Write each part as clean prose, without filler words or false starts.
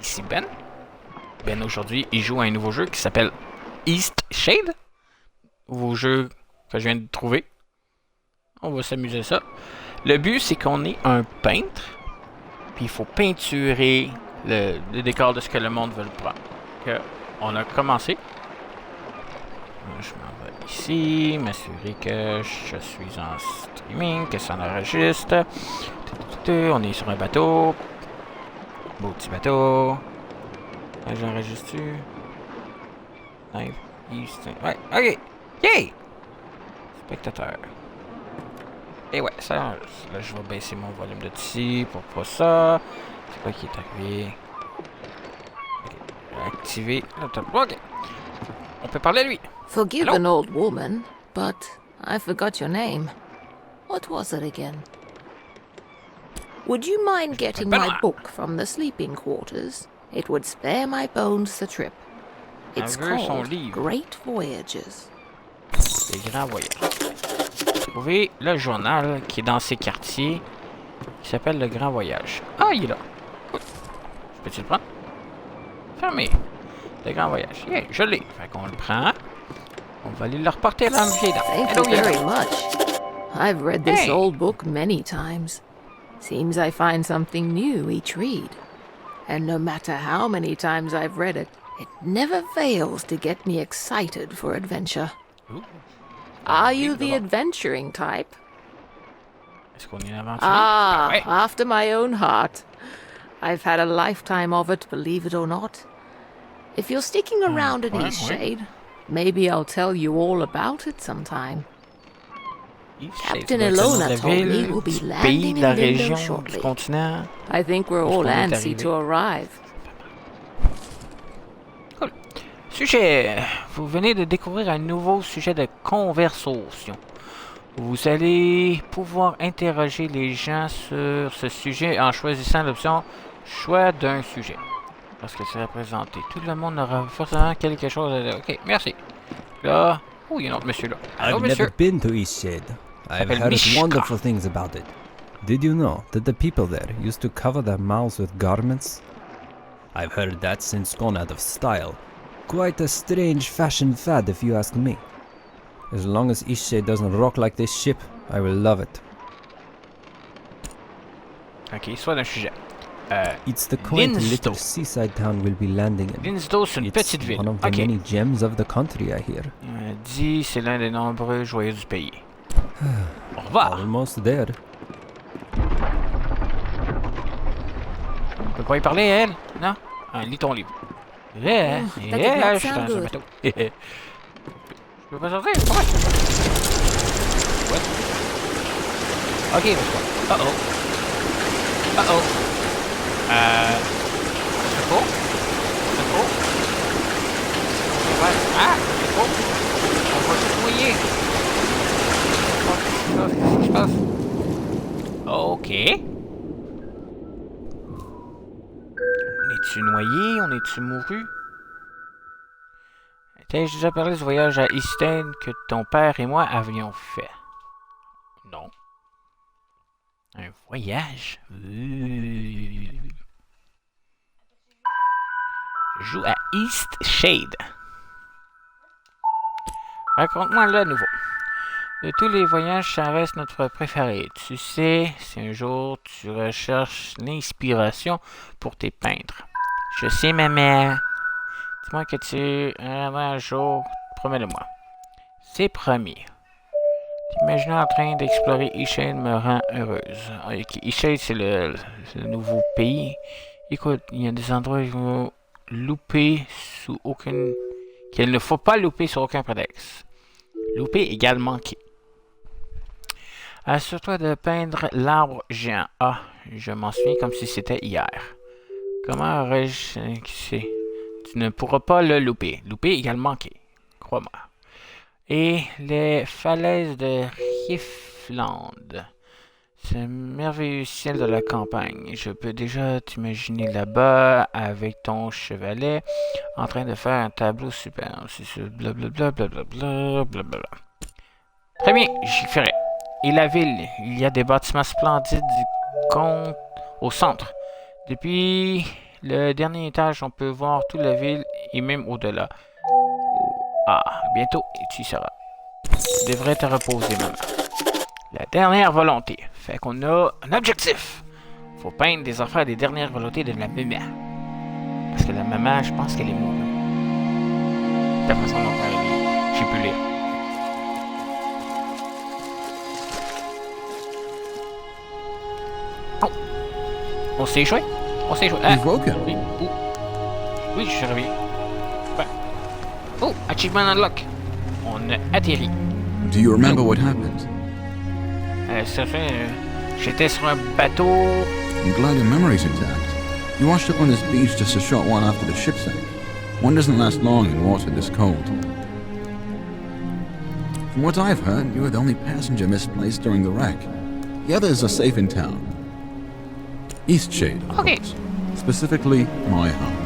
ici Ben. Ben aujourd'hui, il joue à un nouveau jeu qui s'appelle Eastshade. Nouveau jeu que je viens de trouver. On va s'amuser à ça. Le but, c'est qu'on est un peintre. Puis il faut peinturer le décor de ce que le monde veut prendre. Donc, on a commencé. Je m'en vais ici, m'assurer que je suis en streaming, que ça enregistre. On est sur un bateau. Beau petit bateau. J'enregistre-tu? Live, East. Ouais, ok. Yay! Spectateur. Et ouais, ça, là, je vais baisser mon volume de ici pour pas ça. C'est quoi qui est arrivé? Okay. Activer le top. Ok. On peut parler à lui. Forgive Hello? an old woman, but I forgot your name. What was it again? Would you mind getting my book from the sleeping quarters? It would spare my bones the trip. It's called Great Voyages. Les grands voyages. Trouvez le journal qui est dans ces quartiers qui s'appelle Le Grand Voyage. Ah, il est là. Peux-tu le prendre? Fermé. Le Grand Voyage. Yeah, je l'ai. Fait qu'on le prend. On va aller le reporter dans le vieil dame. Thank you very much. I've read this old book many times. Seems I find something new each read. And no matter how many times I've read it, it never fails to get me excited for adventure. Ooh. Are you the adventuring type? Est-ce qu'on est aventurier? Ah, ouais. after my own heart. I've had a lifetime of it, believe it or not. If you're sticking around at Eastshade, maybe I'll tell you all about it sometime. Captain Elona told me we'll be landing in Lindo shortly. I think we're all antsy to arrive. Cool. Sujet. Vous venez de découvrir un nouveau sujet de conversation. Vous allez pouvoir interroger les gens sur ce sujet en choisissant l'option choix d'un sujet. Lorsque c'est représenté, tout le monde aura forcément quelque chose à dire. Ok, merci. Là, oh, il y a un autre monsieur là. Allô, I've monsieur. never been to Eastshade. I've heard wonderful things about it. Did you know that the people there used to cover their mouths with garments? I've heard that since gone out of style. Quite a strange fashion fad if you ask me. As long as Eastshade doesn't rock like this ship, I will love it. Ok, soit d'un sujet. It's the quaint little seaside town we'll be landing in. Linsdo, c'est une petite ville. One of the many gems of the country, I hear. Dit, c'est l'un des nombreux joyaux du pays. Au revoir. Almost there. On peut pas y parler, elle? Non? Ah, lis ton livre. Yeah, je suis dans un bateau. Je peux pas sortir? Pourquoi? What? Ok, let's go. Uh-oh. Uh-oh. Secours? Secours? Ah, secours? On va se noyer. Qu'est-ce qui se passe? Ok. On est-tu noyé? On est-tu mouru? T'ai-je déjà parlé du voyage à Eastshade que ton père et moi avions fait? Non. Un voyage? Je joue à Eastshade. Raconte-moi le nouveau. De tous les voyages, ça reste notre préféré. Tu sais, si un jour tu recherches l'inspiration pour tes peintres. Je sais, ma mère. Dis-moi que tu reviendras un jour. Promets-le-moi. C'est promis. T'imaginer en train d'explorer Eastshade me rend heureuse. Okay. Eastshade, c'est le nouveau pays. Écoute, il y a des endroits où il faut louper sous aucune... qu'il ne faut pas louper sur aucun prétexte. Louper égale manquer. Assure-toi de peindre l'arbre géant. Ah, je m'en souviens comme si c'était hier. Comment aurais-je... Tu ne pourras pas le louper. Louper égale manquer. Crois-moi. Et les falaises de Riffland. Ce merveilleux ciel de la campagne. Je peux déjà t'imaginer là-bas avec ton chevalet en train de faire un tableau superbe. C'est ce blablabla, blablabla, blablabla. Très bien, j'y ferai. Et la ville, il y a des bâtiments splendides au centre. Depuis Le dernier étage, on peut voir toute la ville et même au-delà. Ah, bientôt, et tu y seras. Tu devrais te reposer, maman. La dernière volonté. Fait qu'on a un objectif. Faut peindre des affaires des dernières volontés de la maman. Parce que la maman, je pense qu'elle est morte. De toute façon, j'ai pu lire. Oh! On s'est échoué? On s'est échoué. Ah! Oui, oui, je suis revenu. Ouais. Oh! Achievement unlock. On a atterri. Do you remember what happened? Ça fait... j'étais sur un bateau... I'm glad your memory's intact. You washed up on this beach just a short while after the ship sank. One doesn't last long in water this cold. From what I've heard, you were the only passenger misplaced during the wreck. The others are safe in town. Eastshade, of course. Specifically, my home.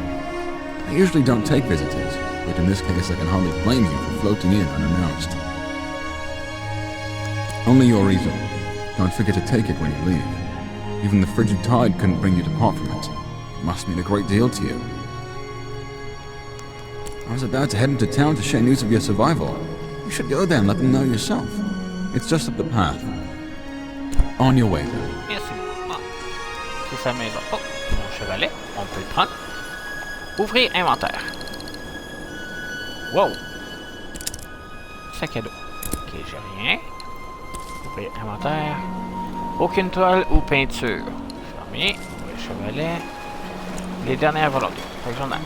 I usually don't take visitors, but in this case I can hardly blame you for floating in unannounced. Only your reason. Don't forget to take it when you leave. Even the frigid tide couldn't bring you to part from it. It must mean a great deal to you. I was about to head into town to share news of your survival. You should go there and let them know yourself. It's just up the path. On your way, then. Merci. Ah. C'est sa maison. Oh, mon chevalet. On peut le prendre. Ouvrir inventaire. Wow. Sac à dos. Ok, j'ai rien. Ouvrir inventaire. Aucune toile ou peinture. Fermé. Le chevalet. Les dernières volontés. Fait que journal.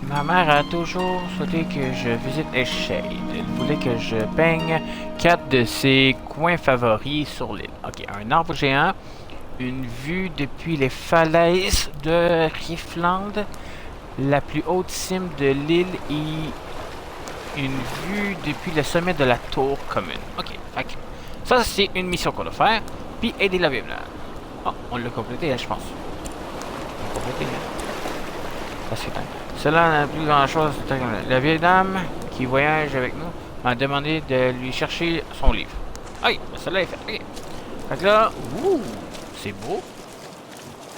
Ma mère a toujours souhaité que je visite Eastshade. Elle voulait que je peigne 4 de ses coins favoris sur l'île. Ok, un arbre géant, une vue depuis les falaises de Riffland, la plus haute cime de l'île et une vue depuis le sommet de la tour commune. Ok, fait que ça c'est une mission qu'on doit faire, puis aider la ville. Oh, on l'a complété, je pense. On l'a complété, ça c'est dingue. Cela n'a plus grand chose. La vieille dame qui voyage avec nous m'a demandé de lui chercher son livre. Ah oui, cela est fait. Okay. Fait que là, c'est beau.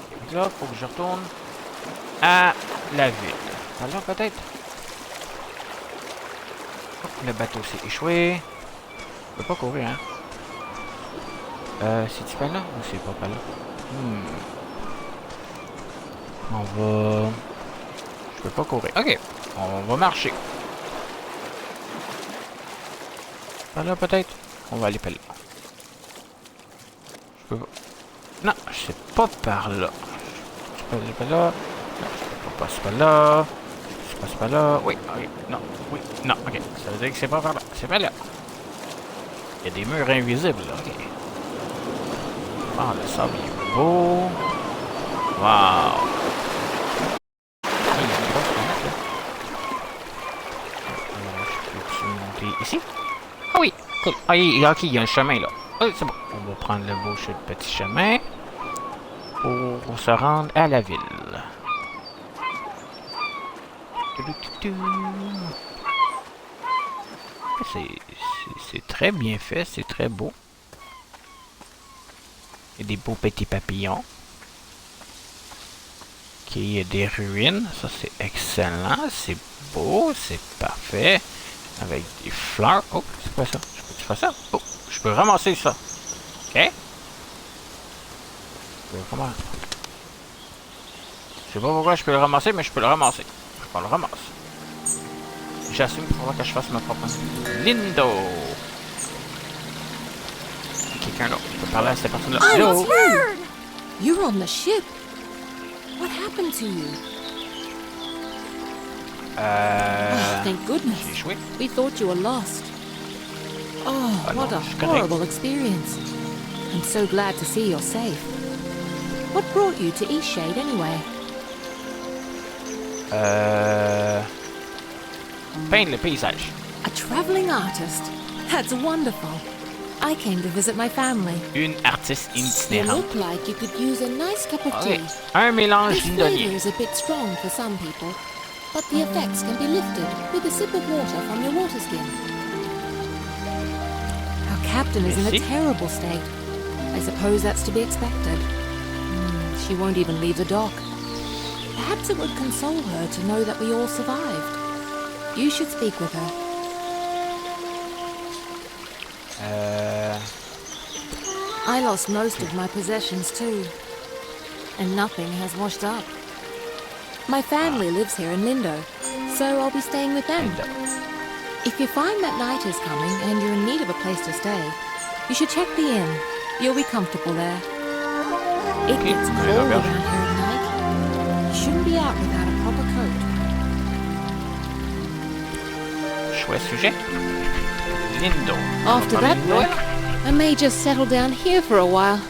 Fait que là, faut que je retourne à la ville. Alors peut-être. Oh, le bateau s'est échoué. Je peux pas courir, hein. C'est-tu pas là ou c'est pas là? On va... Je peux pas courir. Ok, on va marcher. Par là peut-être? On va aller par là. Je peux pas... Non, c'est pas par là. Je peux aller par là. Non, je peux pas passer par là. Je passe par là. Oui, ok. Non, oui, non, ok. Ça veut dire que c'est pas par là. C'est par là. Il y a des murs invisibles là. Ok. Ah, le sable est beau. Wow. Ici? Ah oui, cool. Ah, ok, il y a un chemin là. Ah, c'est bon. On va prendre le beau petit chemin pour se rendre à la ville. C'est très bien fait, c'est très beau. Il y a des beaux petits papillons. Ok, il y a des ruines. Ça, c'est excellent. C'est beau, c'est parfait. Avec des fleurs. Oh, c'est quoi ça? Je peux faire ça? Oh, je peux ramasser ça. Ok. Comment? Je sais pas pourquoi je peux le ramasser, mais je peux le ramasser. On le ramasse. J'assume qu'il faudra que je fasse ma propre. Lindo! Quelqu'un d'autre. Je peux parler à cette personne-là. Hello! You're on the ship. What happened to you? Oh, thank goodness. J'ai échoué. We thought you were lost. Oh, what a horrible experience. I'm so glad to see you're safe. What brought you to Eastshade anyway? Peindre le paysage. A traveling artist? That's wonderful. I came to visit my family. Une artiste You itinérante. look like you could use a nice cup of tea. Un mélange This flavor londonien. is a bit strong for some people, but the effects can be lifted with a sip of water from your water skin. Our captain is in a Merci. terrible state. I suppose that's to be expected. She won't even leave the dock. Perhaps it would console her to know that we all survived. You should speak with her. I lost most of my possessions too. And nothing has washed up. My family lives here in Lindo, so I'll be staying with them. If you find that night is coming and you're in need of a place to stay, you should check the inn. You'll be comfortable there. It gets cold around here at night. You shouldn't be out without a proper coat. Chouette sujet. Lindo. After that break, I may just settle down here for a while.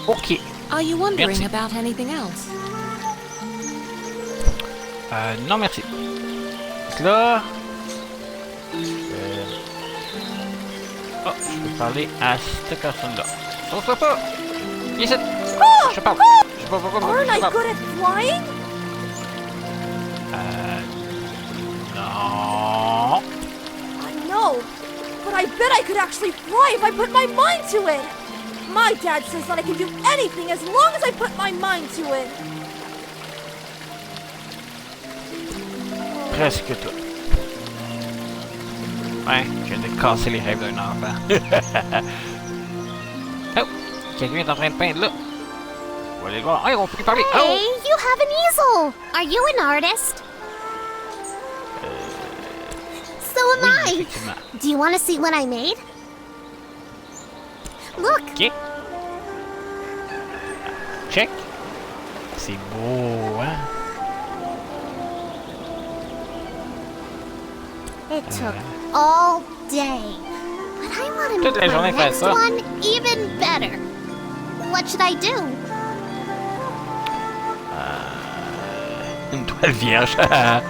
Ok. Are you wondering Merci. about anything else? Non merci. Donc là... Oh, je peux parler à cette personne-là. Sauve-toi pas! Viens ici! Je te parle! Je sais pas pourquoi, mais je te parle. Good at flying? Non... I know, but I bet I could actually fly if I put my mind to it. My dad says that I can do anything as long as I put my mind to it. Presque toi. Ouais, je viens de casser les rêves d'un enfant. Oh! Quelqu'un est en train de peindre là. On va aller le voir. Hey, on peut lui parler. Hey, Oh! you have an easel. Are you an artist? So am Oui, I. effectivement. Do you want to see what I made? Look, Ok. Check. C'est beau, hein? it took all day. But I want to Toute make la journée my faire next ça. one even better. What should I do? Une toile vierge. Pas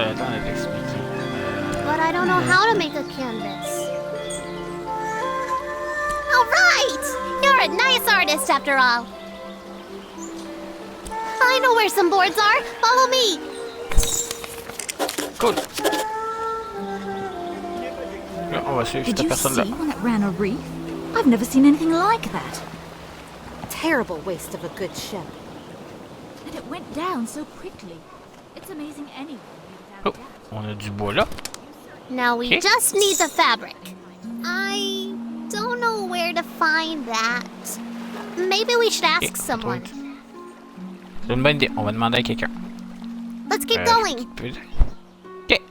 le temps de t'expliquer. But I don't know how to make a canvas. All right! You're a nice artist after all. I know where some boards are. Follow me. Cool. Là, on va suivre Did cette you personne-là. see when it ran a reef? I've never seen anything like that. Terrible waste of a good ship. And it went down so quickly. It's amazing anyone Oh, made it out of that. on a du bois là. Now we Okay. just need the fabric. I don't know where to find that. Maybe we should ask Ok, someone. C'est une bonne idée. On va demander à quelqu'un. Let's keep going. Ok.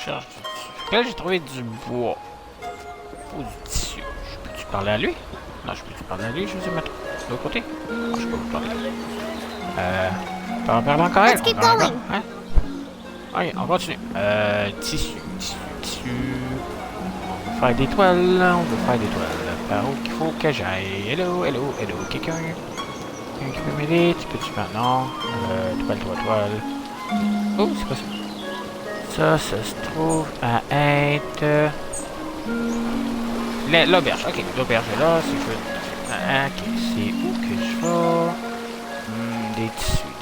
Cherche du tissu. Fait que là, j'ai trouvé du bois. Faut du tissu. Je peux-tu parler à lui? Non, je peux-tu parler à lui? Je vais mettre de l'autre côté. Non, je peux pas parler. Parle encore elle. Let's keep Encore, going. hein? Ok, on continue. Tissu. On veut faire des toiles. Par où qu'il faut que j'aille? Hello. Quelqu'un qui peut m'aider? Tu peux-tu faire? Non. Toile. Oh, c'est quoi ça? Ça se trouve à être... l'auberge. Ok, l'auberge est là. C'est que... Ok, c'est où que je vais? Des tissus.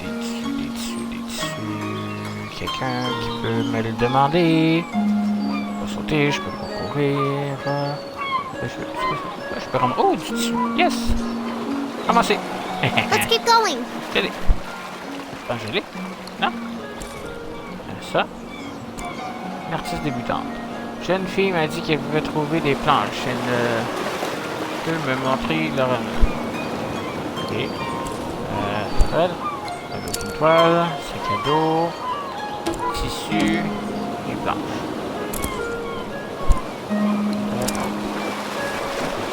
Quelqu'un qui peut me le demander? Je peux sauter, je peux concourir. Je peux rendre... Oh, du tissu. Yes! Commencez. Let's keep going. Je l'ai. Attends, je l'ai? Non? Ça. Une artiste débutante. Jeune fille m'a dit qu'elle pouvait trouver des planches. Elle peut me montrer leur... Ok. Toile. Avec une toile. Sac à dos. Tissu. Et planches.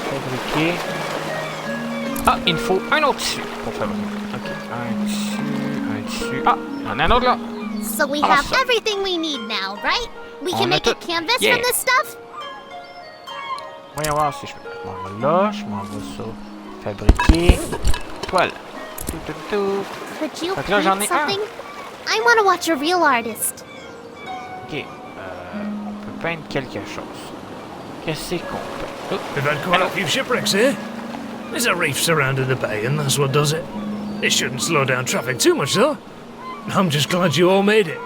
Fabriquer. Ah, il me faut un autre tissu pour fabriquer. Ok. Un tissu. Ah, il y en a un autre là. So we Ah, have ça. everything we need now, right? We On can a make a tout. canvas Yeah. from this stuff? Voyons voir si je peux. Je m'en vais là, je m'en vais sur fabriquer. Toile. Tout. Could you Fait que là, j'en paint ai un. something? I want to watch a real artist. Ok. On peut peindre quelque chose. Qu'est-ce qu'on peut? Oh. We've had quite a few shipwrecks here. There's a reef surrounding the bay, and that's what does it. It shouldn't slow down traffic too much, though. I'm just glad you all made it.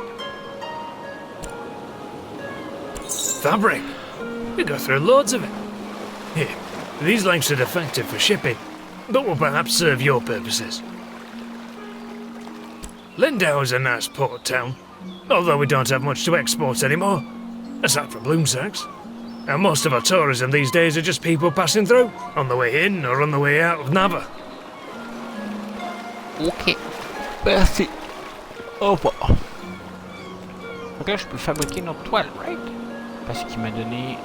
Fabric. We go through loads of it. Here, these lengths are defective for shipping, but will perhaps serve your purposes. Lindau is a nice port town, although we don't have much to export anymore, aside from bloom sacks. And most of our tourism these days are just people passing through, on the way in or on the way out of Nava. Ok. Merci. Au revoir. Donc là, je peux fabriquer une autre toile, right? Parce qu'il m'a donné...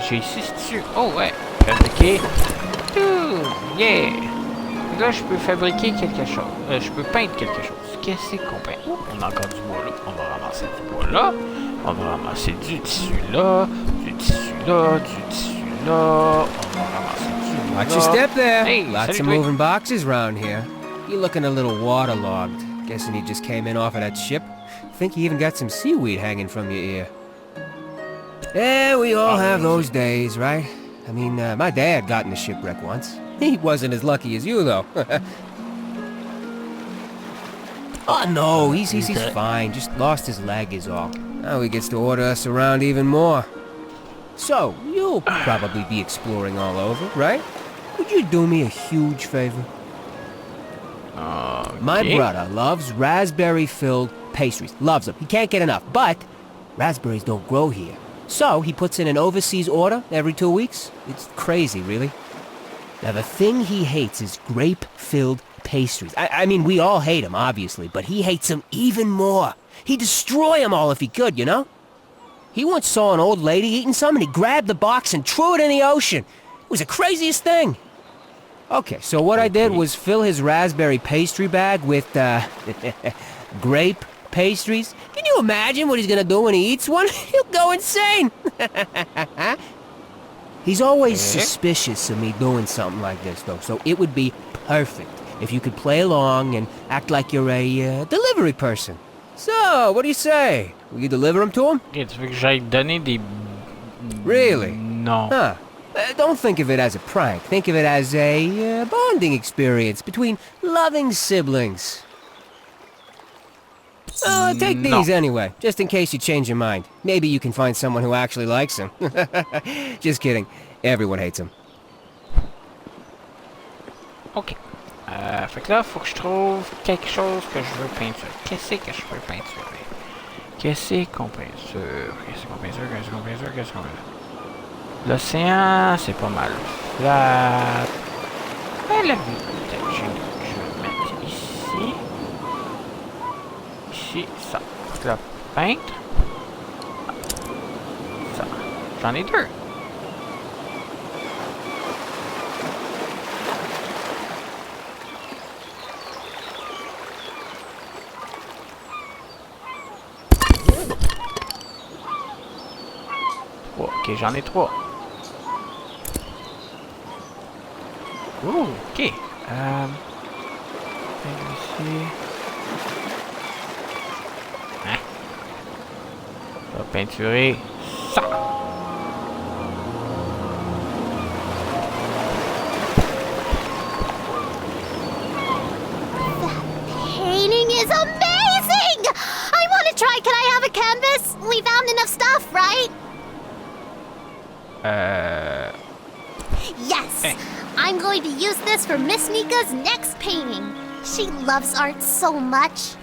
J'ai ici, c'est dessus. Oh, ouais. Fabriquer. Tout. Yeah. Donc là, je peux fabriquer quelque chose. Je peux peindre quelque chose. Qu'est-ce qu'on peint? Oh, on a encore du bois là. On va ramasser du bois là. On va ramasser du tissu là. Du tissu là. Du tissu là. On va ramasser du bois là. Watch your step there. Hey, lots of moving boxes around here. You're looking a little waterlogged. Guessing he just came in off of that ship. Think you even got some seaweed hanging from your ear. Yeah, we all have those days, right? I mean, my dad got in a shipwreck once. He wasn't as lucky as you, though. Oh, no, he's fine. Just lost his leg is all. Now he gets to order us around even more. So, you'll probably be exploring all over, right? Would you do me a huge favor? My brother loves raspberry-filled pastries. Loves them. He can't get enough. But raspberries don't grow here. So he puts in an overseas order every 2 weeks. It's crazy, really. Now, the thing he hates is grape-filled pastries. I mean, we all hate them, obviously, but he hates them even more. He'd destroy them all if he could, you know? He once saw an old lady eating some, and he grabbed the box and threw it in the ocean. It was the craziest thing. Okay, so what I did was fill his raspberry pastry bag with, grape pastries. Can you imagine what he's gonna do when he eats one? He'll go insane! He's always suspicious of me doing something like this, though, so it would be perfect if you could play along and act like you're a, delivery person. So, what do you say? Will you deliver them to him? Ok, tu veux que j'aille donner des... Really? Non. Huh. Don't think of it as a prank. Think of it as a bonding experience between loving siblings. Take these anyway, just in case you change your mind. Maybe you can find someone who actually likes them. Just kidding. Everyone hates them. Ok. Fait que là, faut que je trouve quelque chose que je veux peinturer. Qu'est-ce que je peux peinturer? Qu'est-ce qu'on peinture? Qu'est-ce qu'on peinture? Qu'est-ce qu'on peinture? Qu'est-ce qu'on peinture? L'océan, c'est pas mal flat. La vue, peut-être je vais mettre ici. Ici, ça. La peinte. Ça. J'en ai deux. Ok, j'en ai trois. Oh, ok. Ici. Hein? On va peinturer ça. Painting is amazing! I want to try. Can I have a canvas? We found enough stuff, right? Yes! Hey. I'm going to use this for Miss Nika's next painting. She loves art so much.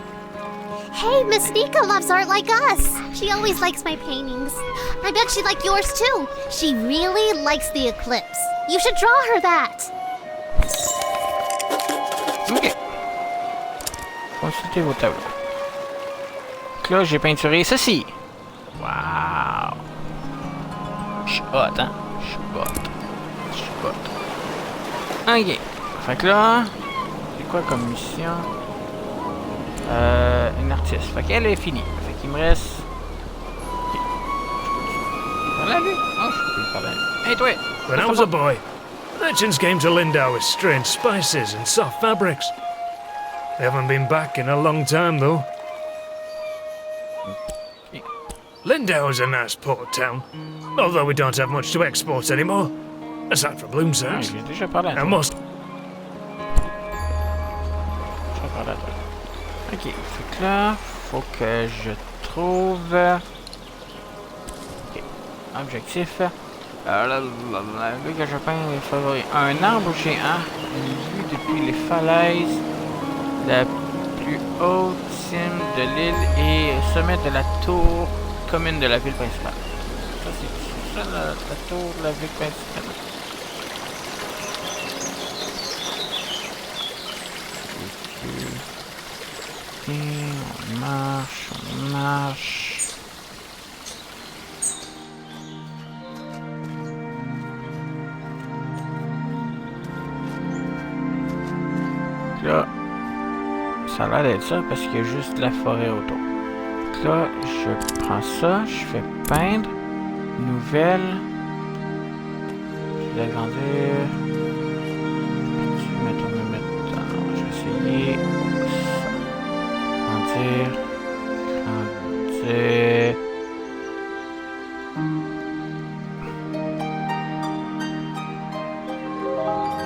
Hey, Miss Nika loves art like us. She always likes my paintings. I bet she'd like yours too. She really likes the eclipse. You should draw her that. Ok. Consultez vos tableaux. Donc là, j'ai peinturé ceci. Wow! Je suis hot, hein? Je suis hot. Je suis hot. Ok. Fait que là, c'est quoi comme mission? Une artiste. Fait qu'elle est finie. Fait qu'il me reste... Ok. Parle à lui? Oh, je peux lui parler à lui. Hey, toi! When I was a boy, merchants came to Lindau with strange spices and soft fabrics. They haven't been back in a long time, though. Lindau is a nice port town, although we don't have much to export anymore, aside from bloom sacks. J'ai déjà parlé à toi. And most... Je parle à toi. Ok, fait que là, faut que je trouve... Ok, objectif. La vue que je peins est favorite. Un arbre géant, une vue depuis les falaises, la plus haute cime de l'île et le sommet de la tour commune de la ville principale. Ça, c'est ça la tour de la ville principale. Ok, on marche, on marche. Là, ça a l'air d'être ça parce qu'il y a juste de la forêt autour. Donc là, je prends ça, je fais peindre, nouvelle, je vais agrandir, je vais essayer ça, agrandir,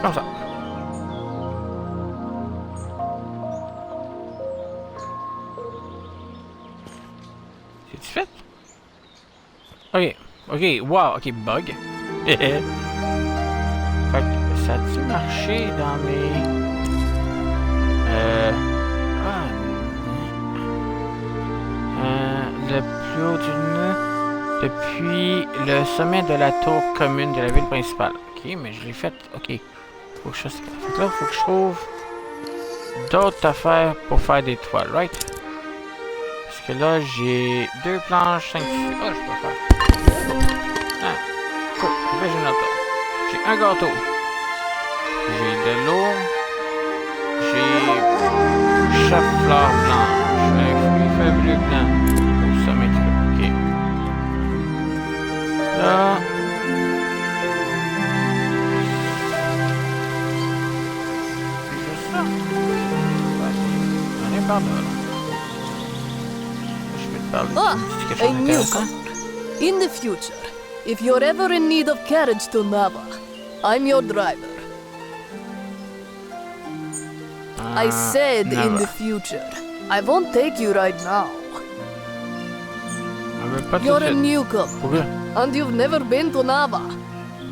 comme ça. C'est fait? Ok, ok, wow, ok, bug. Fait que ça a-tu marché dans mes... le plus haut du nœud depuis le sommet de la tour commune de la ville principale. Ok, mais je l'ai fait, ok. Faut que je fasse... Fait que là, faut que je trouve d'autres affaires pour faire des toiles, right? Parce que là, j'ai 2 planches, 5 tissus. Oh, je peux faire. Ah, cool. J'ai une autre. J'ai un gâteau. J'ai de l'eau. J'ai chef-fleur blanche. Un fruit fabuleux blanc. Oh, ça m'écrit. Ok. Là. C'est juste ça. J'en ai par là. A newcomer. In the future, if you're ever in need of carriage to Nava, I'm your driver. I said in the future. I won't take you right now. You're a newcomer, and you've never been to Nava.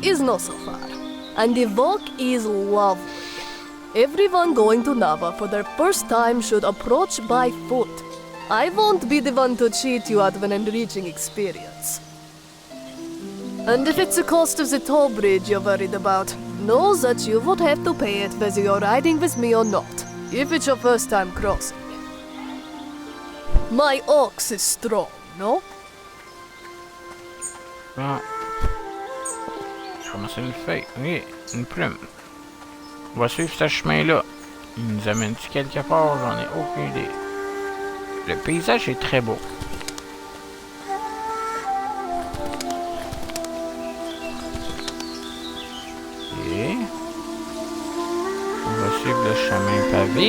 It's not so far, and the walk is lovely. Everyone going to Nava for their first time should approach by foot. I won't be the one to cheat you out of an enriching experience. And if it's the cost of the toll bridge you're worried about, know that you would have to pay it whether you're riding with me or not, if it's your first time crossing. My ox is strong, no? Ah. Je commence une feuille. Oui, une plume. On va suivre ce chemin-là. Il nous amène-tu quelque part? J'en ai aucune idée. Le paysage est très beau. Ok. On va suivre le chemin pavé.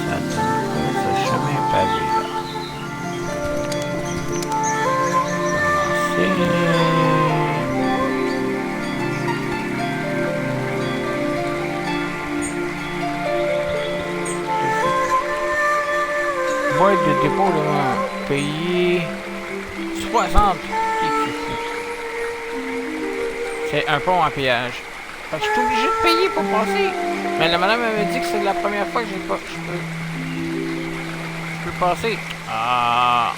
Ça donne ce chemin pavé là. Boîte de dépôt de payer 60. C'est un pont en péage. Fait que je suis obligé de payer pour passer. Mais la madame m'avait dit que c'est la première fois que je peux passer. Ah.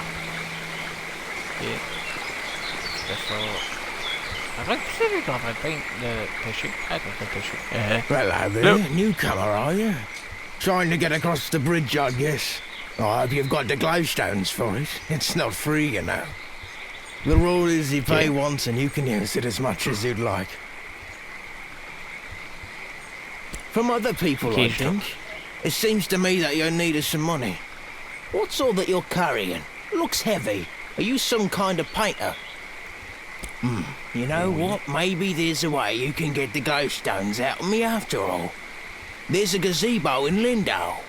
Ok. C'est ça. En fait, tu sais, lui, t'es en train de pêcher. Ah, t'es en train de pêcher. Hello there, newcomer, are you? Trying to get across the bridge, I guess. I hope you've got the glowstones for it. It's not free, you know. The rule is you pay once and you can use it as much as you'd like. From other people, I think. It seems to me that you're in need of some money. What's all that you're carrying? Looks heavy. Are you some kind of painter? You know what? Maybe there's a way you can get the glowstones out of me after all. There's a gazebo in Lindau.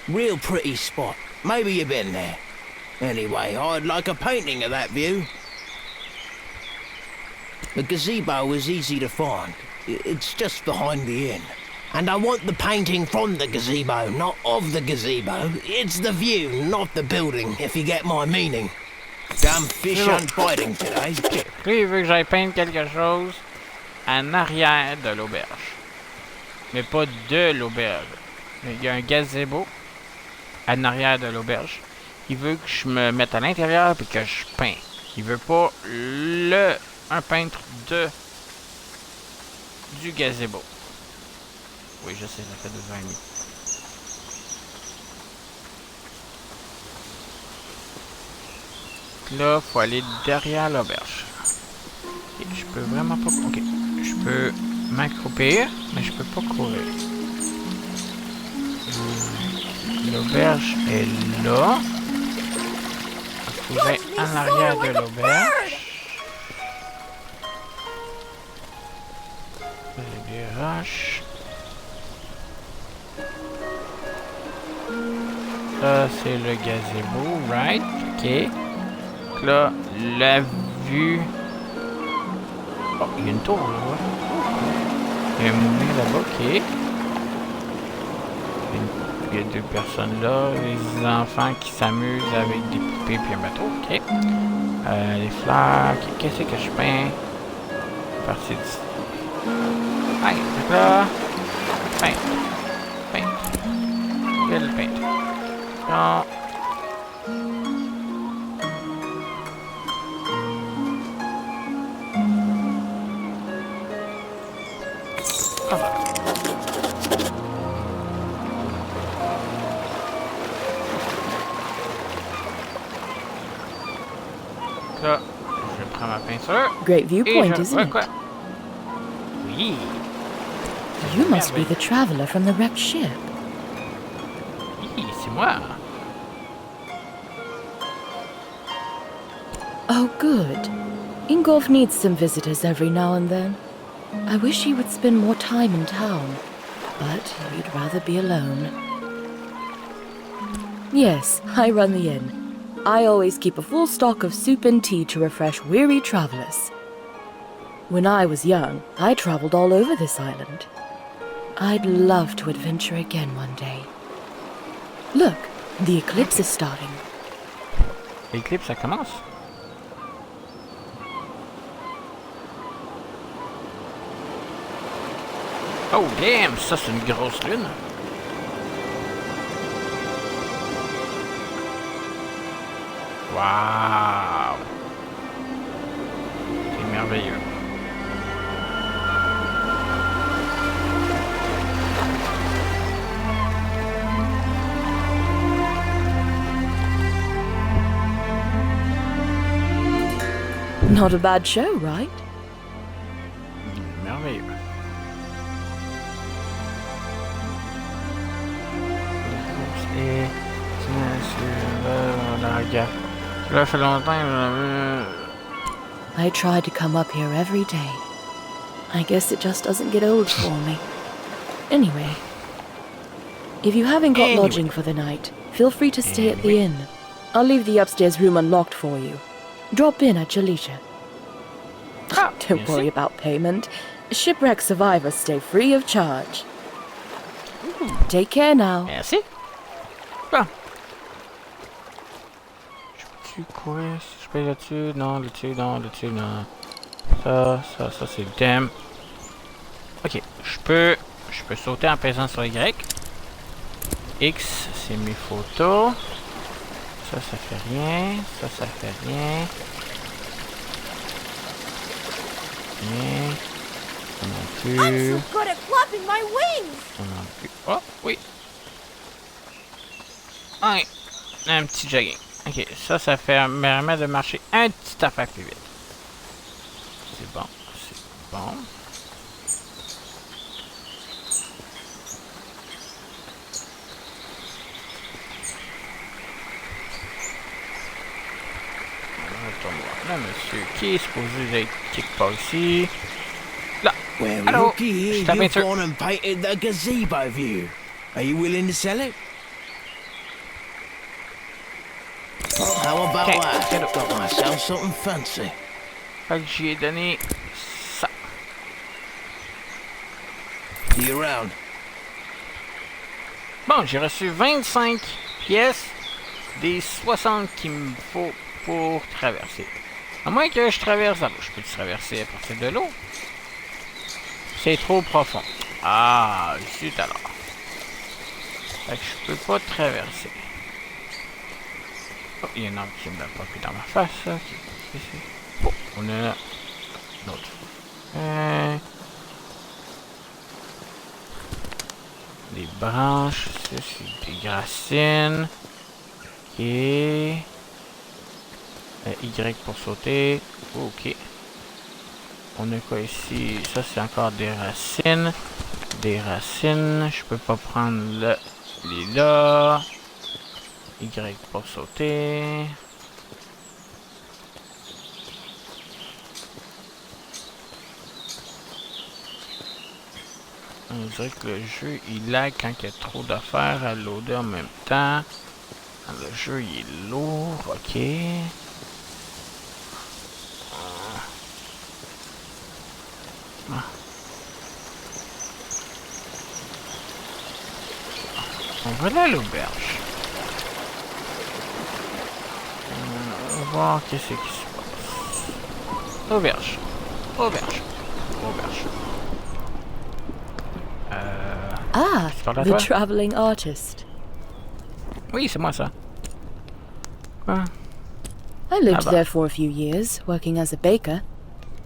Real pretty spot. Maybe you've been there. Anyway, I'd like a painting of that view. The gazebo is easy to find. It's just behind the inn. And I want the painting from the gazebo, not of the gazebo. It's the view, not the building, if you get my meaning. Damn fish aren't biting today. Ok. Lui, il veut que j'aille peindre quelque chose en arrière de l'auberge. Mais pas de l'auberge. Il y a un gazebo en arrière de l'auberge. Il veut que je me mette à l'intérieur et que je peins. Il veut pas un peintre du gazebo. Oui, je sais, ça fait 2 ans et demi. Là, faut aller derrière l'auberge. Okay, je peux vraiment pas... Ok, je peux m'accroupir, mais je peux pas courir. L'auberge est là. Il faut que j'aille en arrière de l'auberge. J'ai des roches. Ça, c'est le gazebo, right? Ok. Donc là, la vue... Oh, il y a une tour là. Il y a un moulin là-bas, ok. Il y a 2 personnes là, les enfants qui s'amusent avec des poupées puis un bateau, ok. Les fleurs, qu'est-ce que je peins? Partie d'ici. Hey, donc là, peinte. Quelle peinte? Non. Là, je prends ma peinture. Great viewpoint, isn't it? Quoi? Oui. You must be the traveler from the wrecked ship. Oui, c'est moi. Oh, good. Ingolf needs some visitors every now and then. I wish he would spend more time in town, but he'd rather be alone. Yes, I run the inn. I always keep a full stock of soup and tea to refresh weary travelers. When I was young, I traveled all over this island. I'd love to adventure again one day. Look, the eclipse is starting. L'éclipse, ça commence. Oh damn, ça c'est une grosse lune. Wow! C'est merveilleux. Not a bad show, right? Merveilleux. Là, fait longtemps. I try to come up here every day. I guess it just doesn't get old for me. Anyway, if you haven't got lodging for the night, feel free to stay at the inn. I'll leave the upstairs room unlocked for you. Drop in at your leisure. Don't worry about payment. Shipwreck survivors stay free of charge. Take care now. Merci. Bon. Je peux-tu quoi? Si je paye là-dessus? Non, là-dessus, non, là-dessus, non. Ça, c'est le thème. Ok, je peux sauter en pesant sur Y. X, c'est mes photos. Ça fait rien. Ça fait rien. Rien. Ça non plus. I'm so good at flapping my wings. Ça non plus. Oh, oui. Ouais. Un petit jogging. Ok, ça me permet de marcher un petit affaire plus vite. C'est bon, c'est bon. Là, monsieur, qui est supposé être quelque part ici? Là! Well, Allô? looky here, Je t'appelle you've gone and painted the gazebo view. Are you willing to sell it? How about Okay, that? Got myself something fancy. Fait que j'y ai donné ça. See you around. Bon, j'ai reçu 25 pièces des 60 qu'il me faut pour traverser. À moins que je traverse là-bas. Je peux traverser à partir de l'eau? C'est trop profond. Ah, zut alors. Fait que je peux pas traverser. Oh, il y a un arbre qui me l'a pas pris dans ma face. Okay. Bon, on a un autre. Des branches, ça c'est des racines. Ok. Y pour sauter. Ok. On a quoi ici? Ça c'est encore des racines. Des racines. Je peux pas prendre les là. Y pour sauter. On dirait que le jeu il lag quand il y a trop d'affaires à loader en même temps. Le jeu il est lourd, ok. On va aller à l'auberge. On va voir qu'est-ce qui se passe. Auberge. Auberge. Auberge. Ah, the traveling artist. Oui, c'est moi ça. Quoi? I lived there for a few years, working as a baker.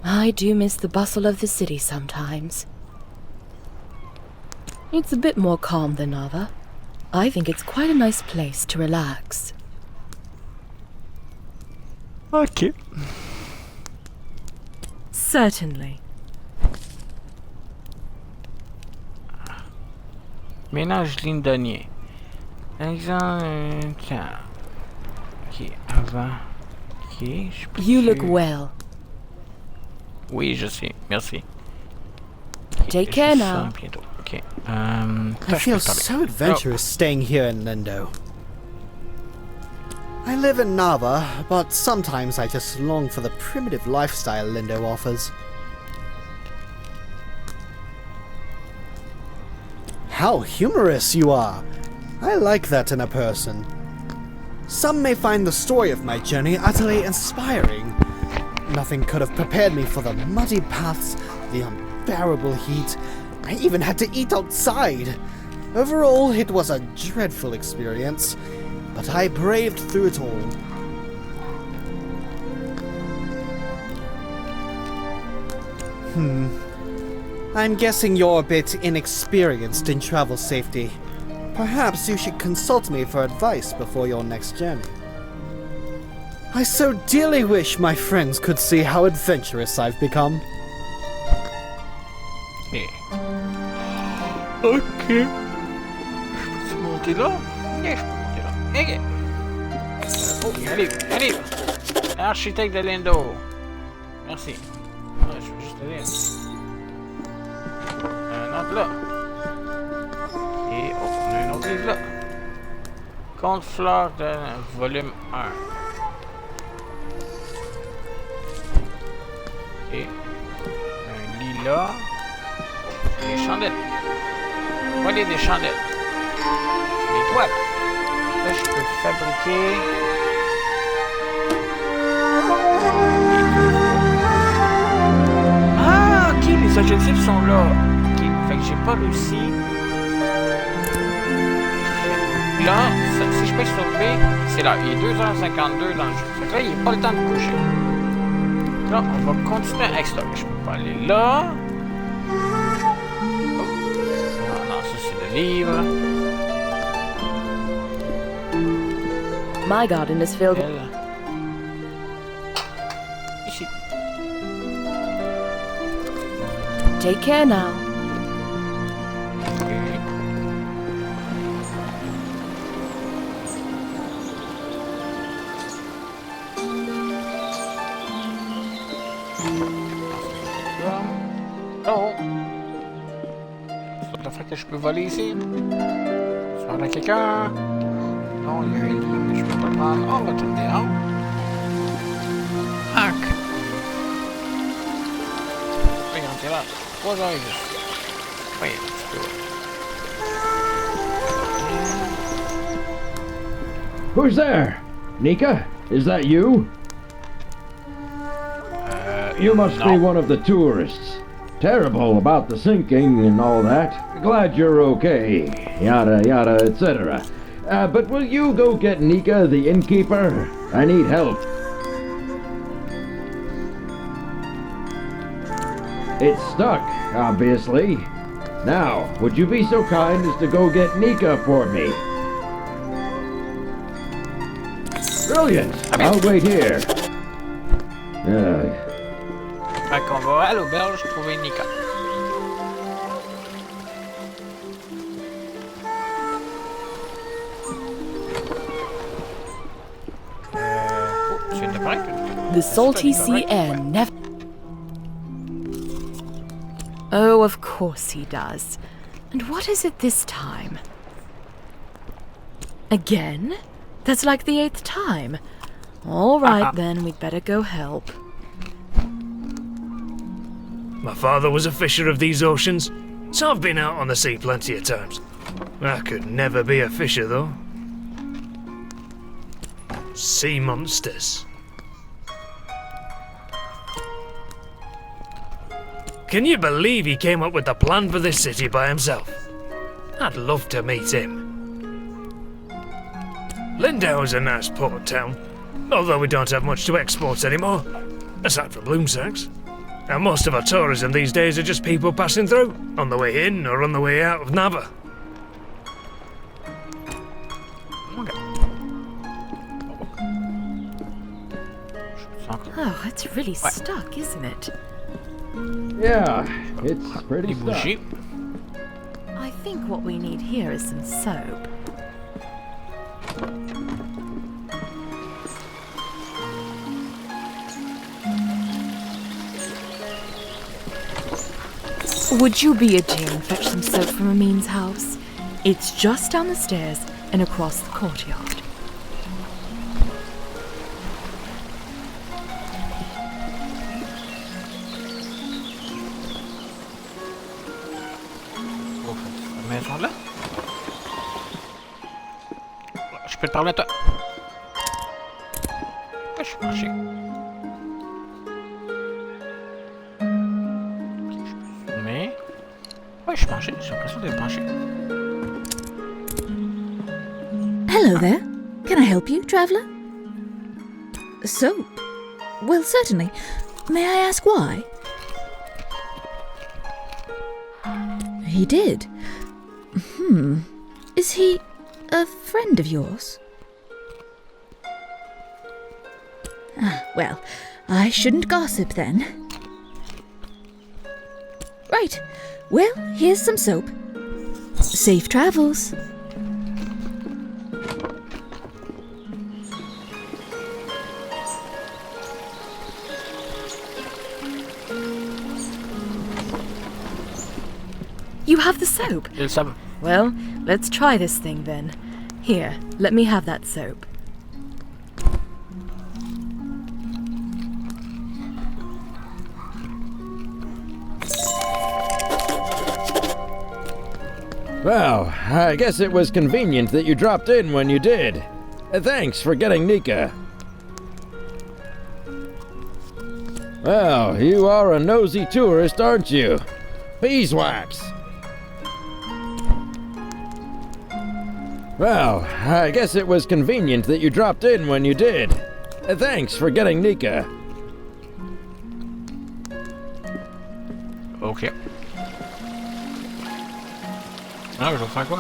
I do miss the bustle of the city sometimes. It's a bit more calm than Nava. I think it's quite a nice place to relax. Ok. Certainly. Ménage lindonien. Exemple. Ok, avant. Ok, je peux. You look well. Oui, je sais. Merci. Take care now. Okay. I feel so adventurous staying here in Lindo. I live in Nava, but sometimes I just long for the primitive lifestyle Lindo offers. How humorous you are! I like that in a person. Some may find the story of my journey utterly inspiring. Nothing could have prepared me for the muddy paths, the unbearable heat. I even had to eat outside. Overall, it was a dreadful experience, but I braved through it all. I'm guessing you're a bit inexperienced in travel safety. Perhaps you should consult me for advice before your next journey. I so dearly wish my friends could see how adventurous I've become. Ok. Je peux monter là? Ok, je peux monter là. Ok. Oh, allez. Architecte de Lindo. Merci. Ouais, je vais juste aller. Un autre là. Et oh, on a un autre livre là. Compte fleurs de volume 1. Et un lit là. Des chandelles. Voler des chandelles. Des toiles. Là, je peux fabriquer. Ah, ok, les objectifs sont là. Ok, fait que j'ai pas réussi. Là, si je peux sauver, c'est là. Il est 2h52 dans le jeu. Fait que là, il n'y a pas le temps de coucher. Là, on va continuer avec ça. Je peux pas aller là. Livre. My garden is filled. Ici. Take care now. Oh. Ça fait que je peux voler ici. Je parle à quelqu'un. Non, il y a un lit, mais je peux pas le prendre. Oh, on va tourner en haut. Arc. Regarde, c'est là. 3 heures et 10. Oui, un petit peu. Who's there? Nika? Is that you? You must be one of the tourists. Terrible about the sinking and all that. Glad you're okay. Yada yada, etc. But will you go get Nika, the innkeeper? I need help. It's stuck, obviously. Now, would you be so kind as to go get Nika for me? Brilliant! I'll wait here. Fait qu'on va à l'auberge trouver Nika. The salty sea air never... Oh, of course he does. And what is it this time? Again? That's like the 8th time. All right, then, we'd better go help. My father was a fisher of these oceans, so I've been out on the sea plenty of times. I could never be a fisher, though. Sea monsters. Can you believe he came up with the plan for this city by himself? I'd love to meet him. Lindau's a nice port town, although we don't have much to export anymore, aside from bloom sacks. And most of our tourism these days are just people passing through, on the way in or on the way out of Nava. Oh, it's really stuck, isn't it? Yeah, it's pretty stuck. I think what we need here is some soap. Would you be a dear and fetch some soap from Amin's house? It's just down the stairs and across the courtyard. Maison là. Je peux te parler à toi. Pourquoi je suis penché? Mais... Ouais, je suis penché. J'ai l'impression d'être penché. Hello there. Can I help you, traveller? Soap? Well, certainly. May I ask why? He did. Is he a friend of yours? Well, I shouldn't gossip then. Right. Well, here's some soap. Safe travels. You have the soap? Well, let's try this thing then. Here, let me have that soap. Well, I guess it was convenient that you dropped in when you did. Thanks for getting Nika. Well, you are a nosy tourist, aren't you? Beeswax! Well, I guess it was convenient that you dropped in when you did. Thanks for getting Nika. Ok. Ah, je vais faire quoi?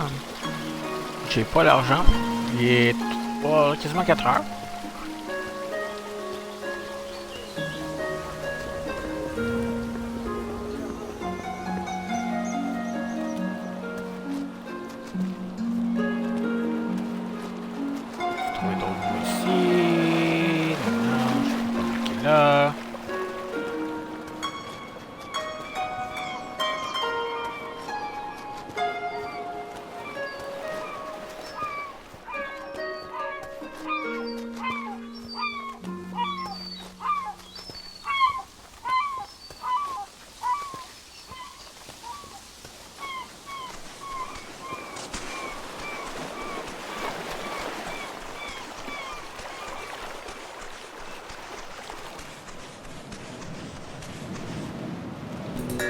J'ai pas l'argent. Il est quasiment 4 heures. Trouver d'autres ici. Non, je peux pas cliquer là.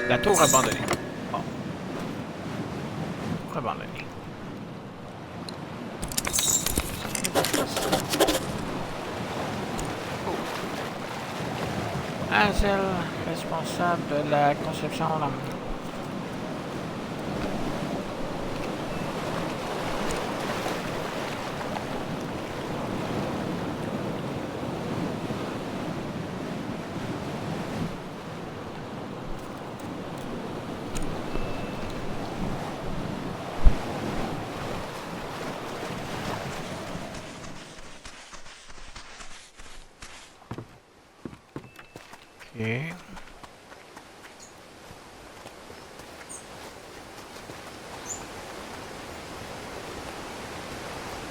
La tour abandonnée. Bon. Tour abandonnée. Hazel, responsable de la conception d'un... Ok.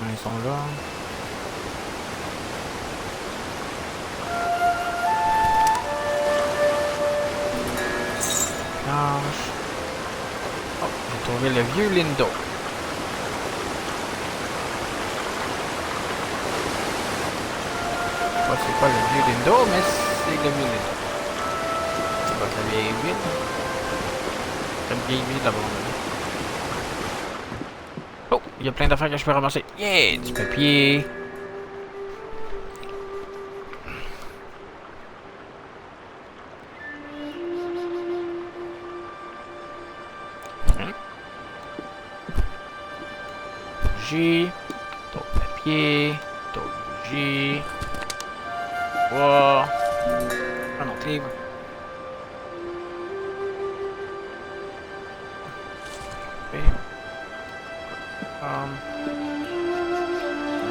Ils sont là. Planche. Oh, j'ai trouvé le vieux Lindo. Je sais pas c'est quoi le vieux Lindo, mais c'est le vieux Lindo. C'est pas que la vieille ville. C'est une vieille ville d'abord. Oh, il y a plein d'affaires que je peux ramasser. Yeah, du papier. Bougie. D'autres papier. D'autres bougies. Bois. Un autre livre.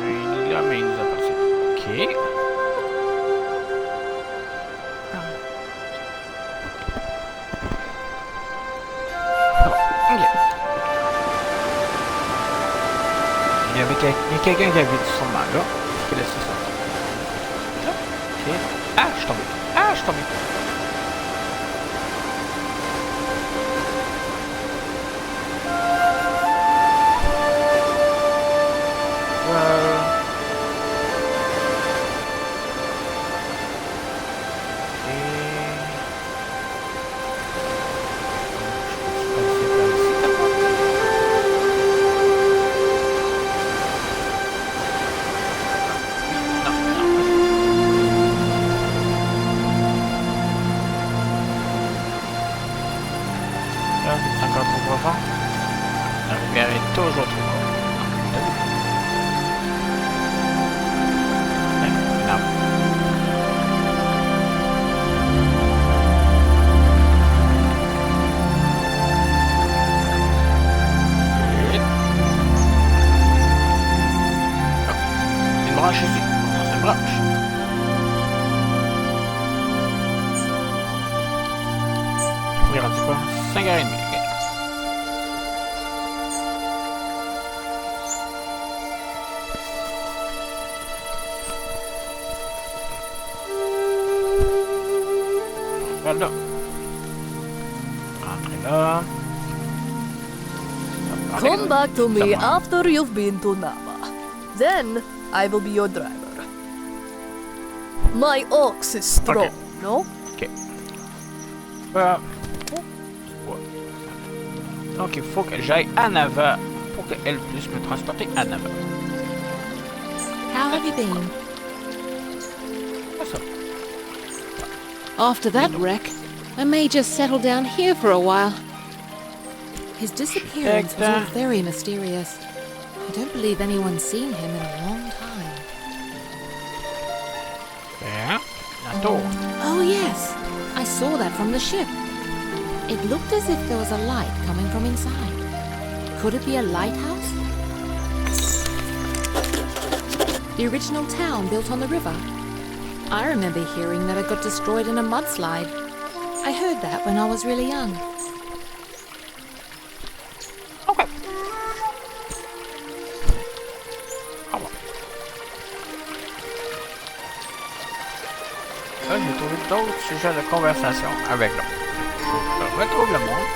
Il est là, mais il nous a passé. Ok. Ok. Il y avait quelqu'un qui avait son manga. Qui a laissé ça. Ok. Ah, je suis tombé. Ah, je suis tombé. C'est encore trop profond. La rivière est toujours trop profonde. Non. Une branche ici. C'est une branche. On est rendu quoi? 5h30. Voilà. Entrez là. Come back to me after you've been to Nava. Then I will be your driver. My ox is strong, no? Ok. Donc il faut que j'aille à Nava pour qu'elle puisse me transporter à Nava. How have you been? What's up? After that wreck, I may just settle down here for a while. His disappearance was all very mysterious. I don't believe anyone's seen him in a long time. Yeah, la tour. Oh yes, I saw that from the ship. It looked as if there was a light coming from inside. Could it be a lighthouse? The original town built on the river. I remember hearing that it got destroyed in a mudslide. I heard that when I was really young. Okay. Oh. Là, j'ai trouvé d'autres sujets de conversation avec l'autre. Je retrouve le monde.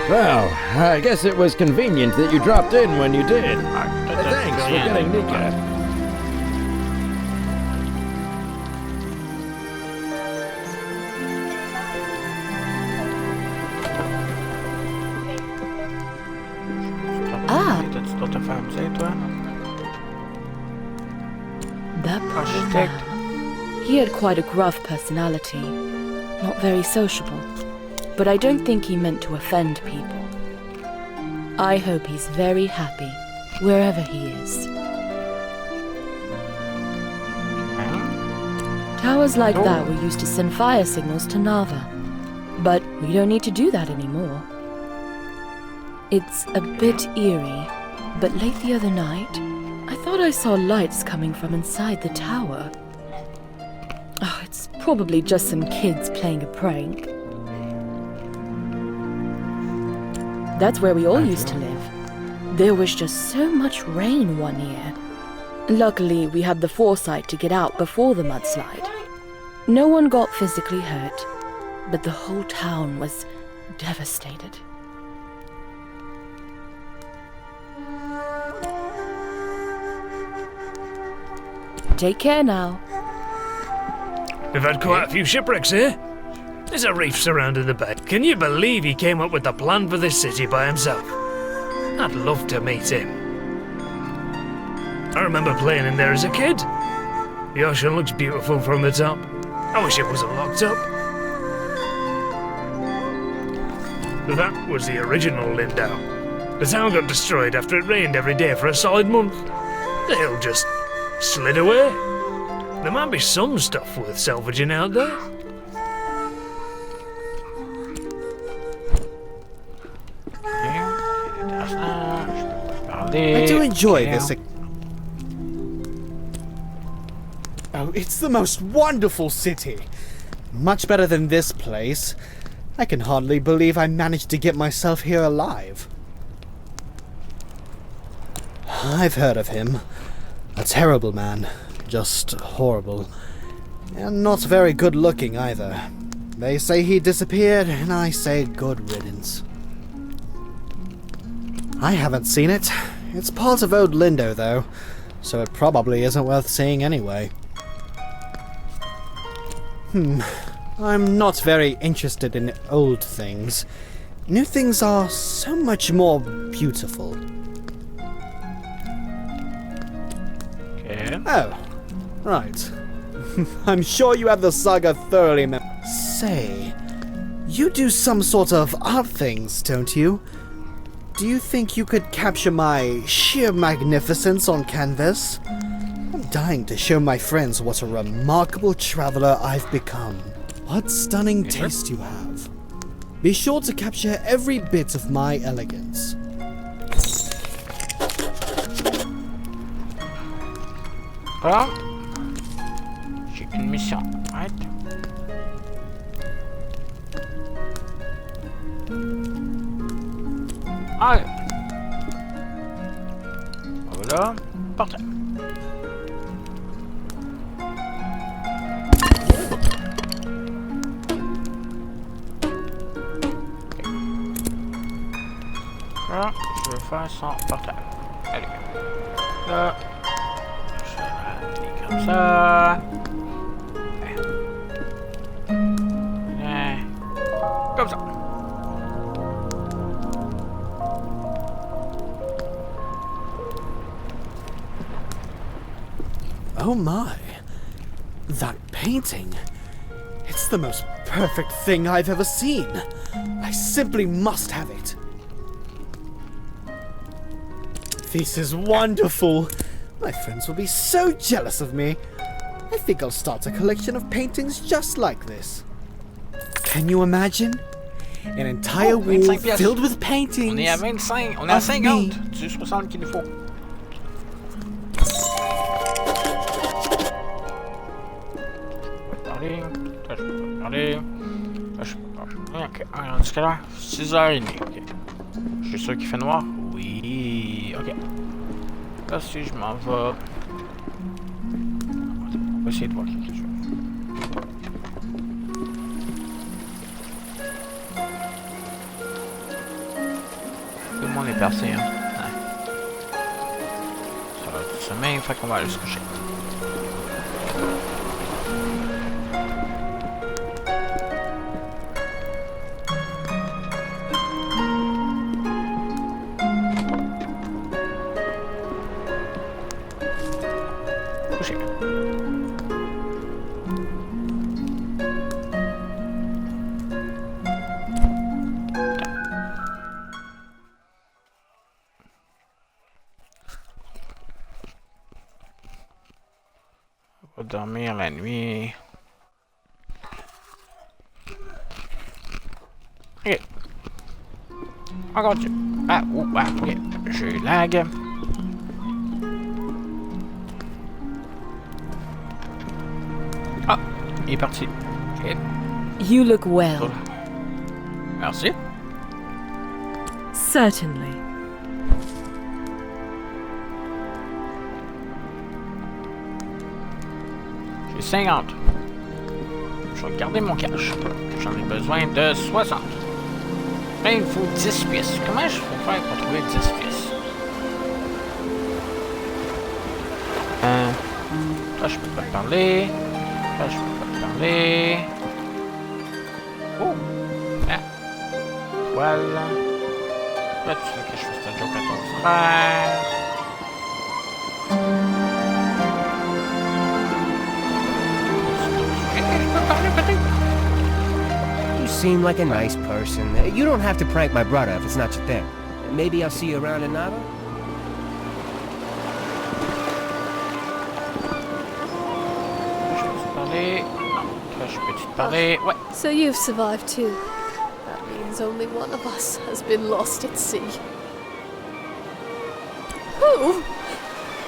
Well, I guess it was convenient that you dropped in when you did. Thanks for getting Nika. te faire dire, toi? That Architect. He had quite a gruff personality, not very sociable, but I don't think he meant to offend people. I hope he's very happy, wherever he is. Towers like that were used to send fire signals to Nava, but we don't need to do that anymore. It's a bit eerie, but late the other night, I thought I saw lights coming from inside the tower. Oh, it's probably just some kids playing a prank. That's where we all used to live. There was just so much rain one year. Luckily, we had the foresight to get out before the mudslide. No one got physically hurt, but the whole town was devastated. Take care now. We've had quite a few shipwrecks here. There's a reef surrounding the bay. Can you believe he came up with the plan for this city by himself? I'd love to meet him. I remember playing in there as a kid. The ocean looks beautiful from the top. I wish it wasn't locked up. That was the original Lindau. The town got destroyed after it rained every day for a solid month. The hill just slid away. There might be some stuff worth salvaging out there. I do enjoy this. Oh, it's the most wonderful city. Much better than this place. I can hardly believe I managed to get myself here alive. I've heard of him. A terrible man. Just horrible. And not very good looking either. They say he disappeared, and I say good riddance. I haven't seen it. It's part of Old Lindo, though, so it probably isn't worth seeing anyway. I'm not very interested in old things. New things are so much more beautiful. Okay. Oh, right. I'm sure you have the saga thoroughly Say, you do some sort of art things, don't you? Do you think you could capture my sheer magnificence on canvas? I'm dying to show my friends what a remarkable traveler I've become. What stunning taste you have. Be sure to capture every bit of my elegance. Voilà. J'ai une mission, right? Allez. Voilà. Parfait. Là, je vais faire sans portable. Allez. Là. Je vais ramener comme ça. Comme ça. Oh my. That painting. It's the most perfect thing I've ever seen. I simply must have it. This is wonderful. My friends will be so jealous of me. I think I'll start a collection of paintings just like this. Can you imagine? An entire wall filled with paintings. On est à 25. On est à 50 du 60 qu'il nous faut. Allez. Là, je peux pas parler. Là, je peux pas parler. Ok. Alors, jusqu'à là, 6h30. Ok. Je suis sûr qu'il fait noir. Oui. Ok. Là, si je m'en vais. On va essayer de voir quelque chose. Tout le monde est percé, hein. Ouais. Ça va tout sommeil, fait qu'on va aller se coucher. dormir la nuit. Ok. Encore Dieu. Ah, ok. Je lag. Ah, il est parti. Ok. You look well. Merci. Certainly. J'ai 50. Je vais garder mon cash. J'en ai besoin de 60. Là, il me faut 10 pièces. Comment je vais faire pour trouver 10 pièces? Ça, je peux pas te parler. Ça, je peux pas te parler. Oh! Ah! Voilà. Là, tu veux que je fasse ta joke à ton frère. You seem like a nice person. You don't have to prank my brother if it's not your thing. Maybe I'll see you around in Nava? So you've survived too. That means only one of us has been lost at sea. Who?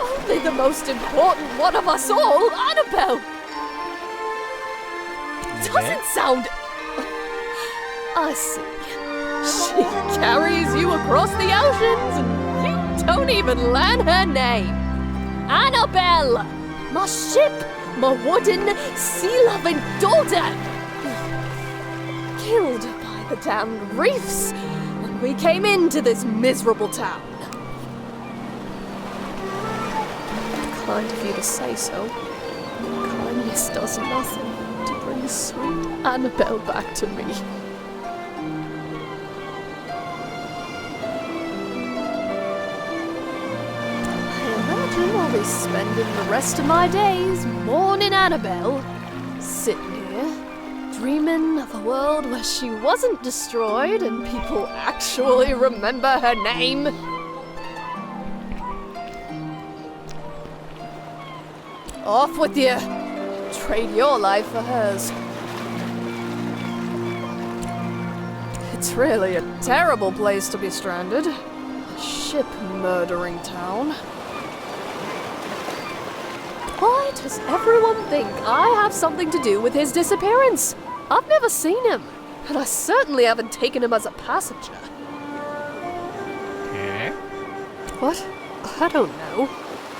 Only the most important one of us all, Annabelle! Doesn't sound... I see. She carries you across the oceans and you don't even learn her name. Annabelle! My ship! My wooden, sea-loving daughter! Killed by the damned reefs when we came into this miserable town. Kind of you to say so. Kindness does nothing to bring sweet Annabelle back to me. I'll be spending the rest of my days mourning Annabelle, sitting here, dreaming of a world where she wasn't destroyed and people actually remember her name. Off with you! Trade your life for hers. It's really a terrible place to be stranded. A ship-murdering town. Why does everyone think I have something to do with his disappearance? I've never seen him, and I certainly haven't taken him as a passenger. Okay. What? I don't know.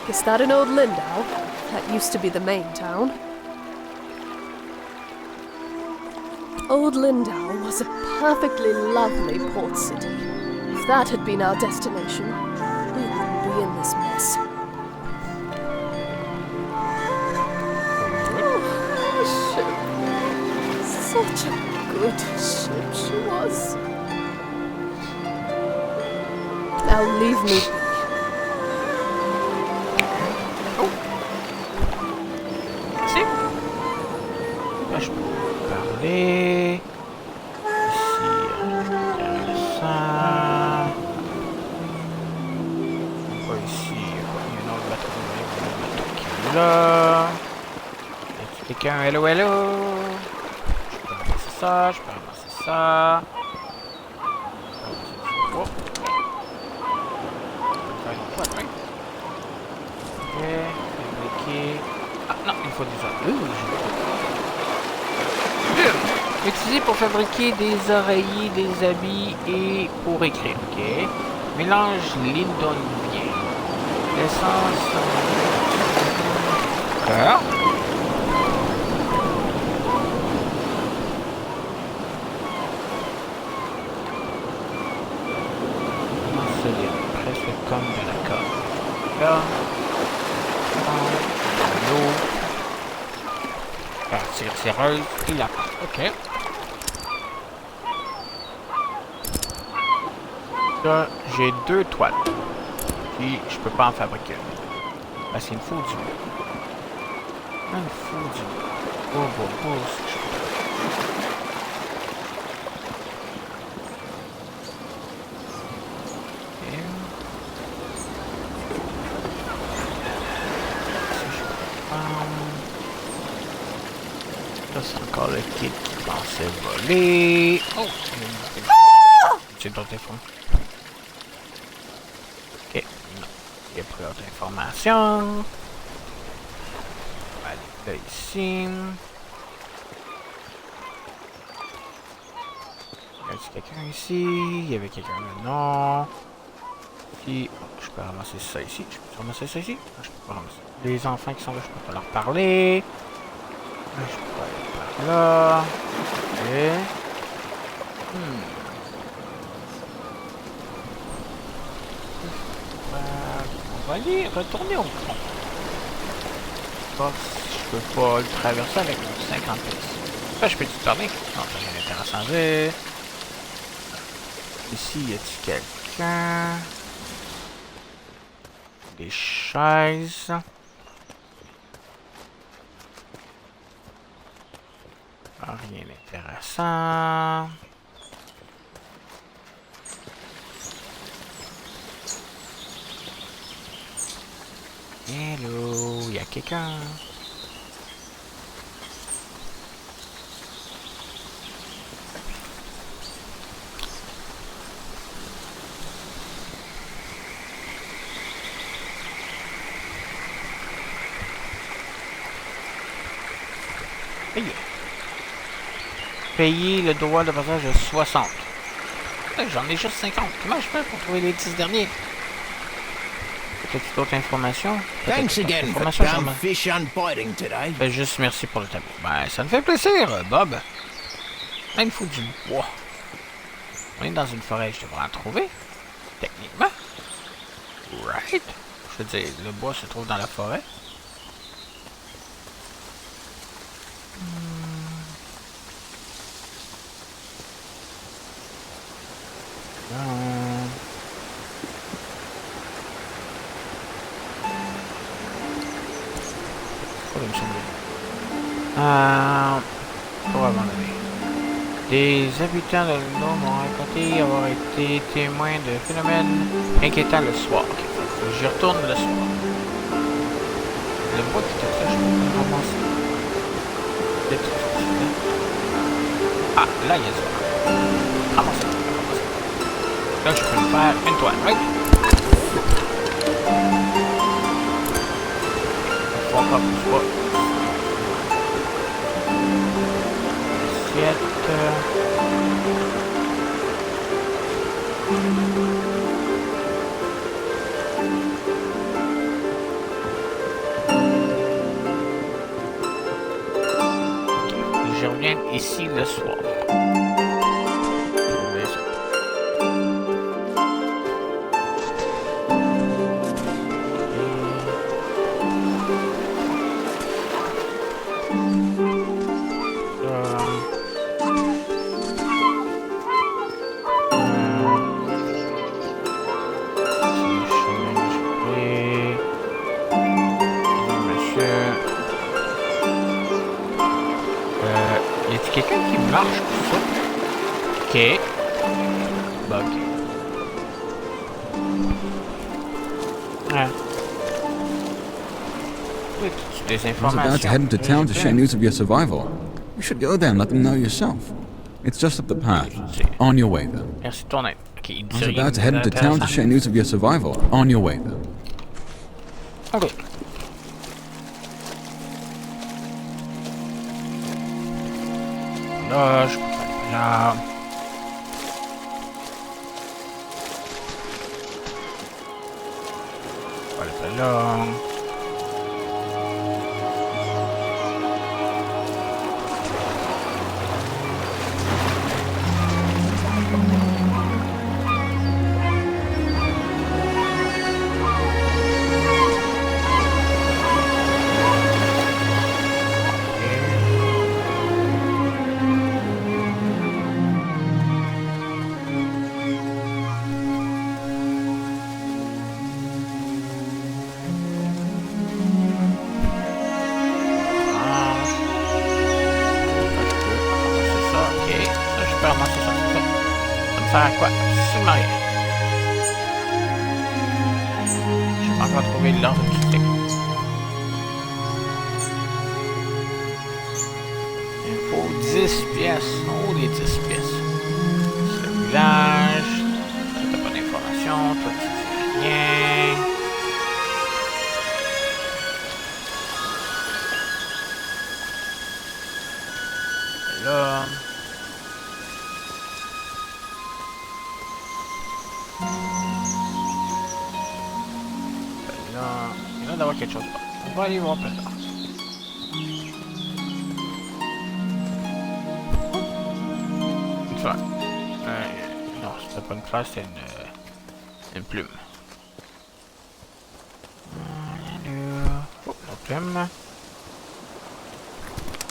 Is that an old Lindau? That used to be the main town. Old Lindau was a perfectly lovely port city. If that had been our destination, we wouldn't be in this mess. Such a good ship she was. Now leave me be. Oh. Si. Là, je peux parler. Ici, ça. On va ici. Il y a un autre bateau qui est là. Est-ce que quelqu'un? Hello, hello. Ça, je peux ramasser ça. Oh. Ok, fabriquer. Ah non, il faut des oreillers. Utilisé pour fabriquer des oreillers, des habits et pour écrire. Ok. Mélange lindonien. L'essence. D'accord. Presque comme de la corde. Là. L'eau. Tireuse et la porte. Ok. Là, j'ai 2 toiles. Puis, je peux pas en fabriquer une. Parce qu'il me faut du bois. Il me faut du bois. Bois. encore le kit qui pensait voler. Oh! C'est d'autres informations. Ok, non. Il n'y a plus d'autres informations. On va aller là ici. Y a-t-il quelqu'un ici? Il y avait quelqu'un là? Non. Ici. Oh, je peux ramasser ça ici. Je peux ramasser ça ici? Non, je peux pas ramasser. Les enfants qui sont là, je peux pas leur parler. Là, je peux pas aller par là. Ok. On va aller retourner au pont. Je peux pas le traverser avec mon 50 pièces. Je peux te parler? Non, ça rien d'intéressant à dire. Ici, y a-t-il quelqu'un? Des chaises. Rien d'intéressant. Hello, y a quelqu'un? Payer le droit de passage de 60. J'en ai juste 50. Comment je fais pour trouver les 10 derniers? Peut-être d'autres informations? Thanks again for damn fish and biting today. Juste merci pour le tableau. Ben, ça me fait plaisir, Bob. Là, il me faut du bois. On est dans une forêt, je devrais en trouver. Techniquement. Right. Je veux dire, le bois se trouve dans la forêt. Pour abandonner. Des habitants de l'eau m'ont raconté avoir été témoins de phénomènes inquiétants le soir. Okay. Faut que j'y retourne le soir. Le bois qui était là, je peux ramasser. Ah, là, il y a ça. Ramasser. Là, je peux me faire une toile, right? Il faut encore plus bois. Je reviens ici le soir. Quelqu'un qui marche pour ça. Ok. Bug. Ouais. Des I was about to head into town to share news of your survival. You should go there and let them know yourself. It's just up the path. On your way, then. Merci de ton aide. Okay, I was about to head into town to share news of your survival. On your way, then. Okay. Là, je peux pas aller là. Je peux aller là. À quoi? Absolument rien. Je peux encore trouver l'ordre qui fait. Info 10 pièces. Oh, les 10 pièces. C'est le village. T'as pas d'informations. Toi, tu dis rien. Là. Là. Il y a d'avoir quelque chose. On va aller voir plus tard. Une fleur. Non, c'était pas une fleur, c'était une plume. Oh, la plume.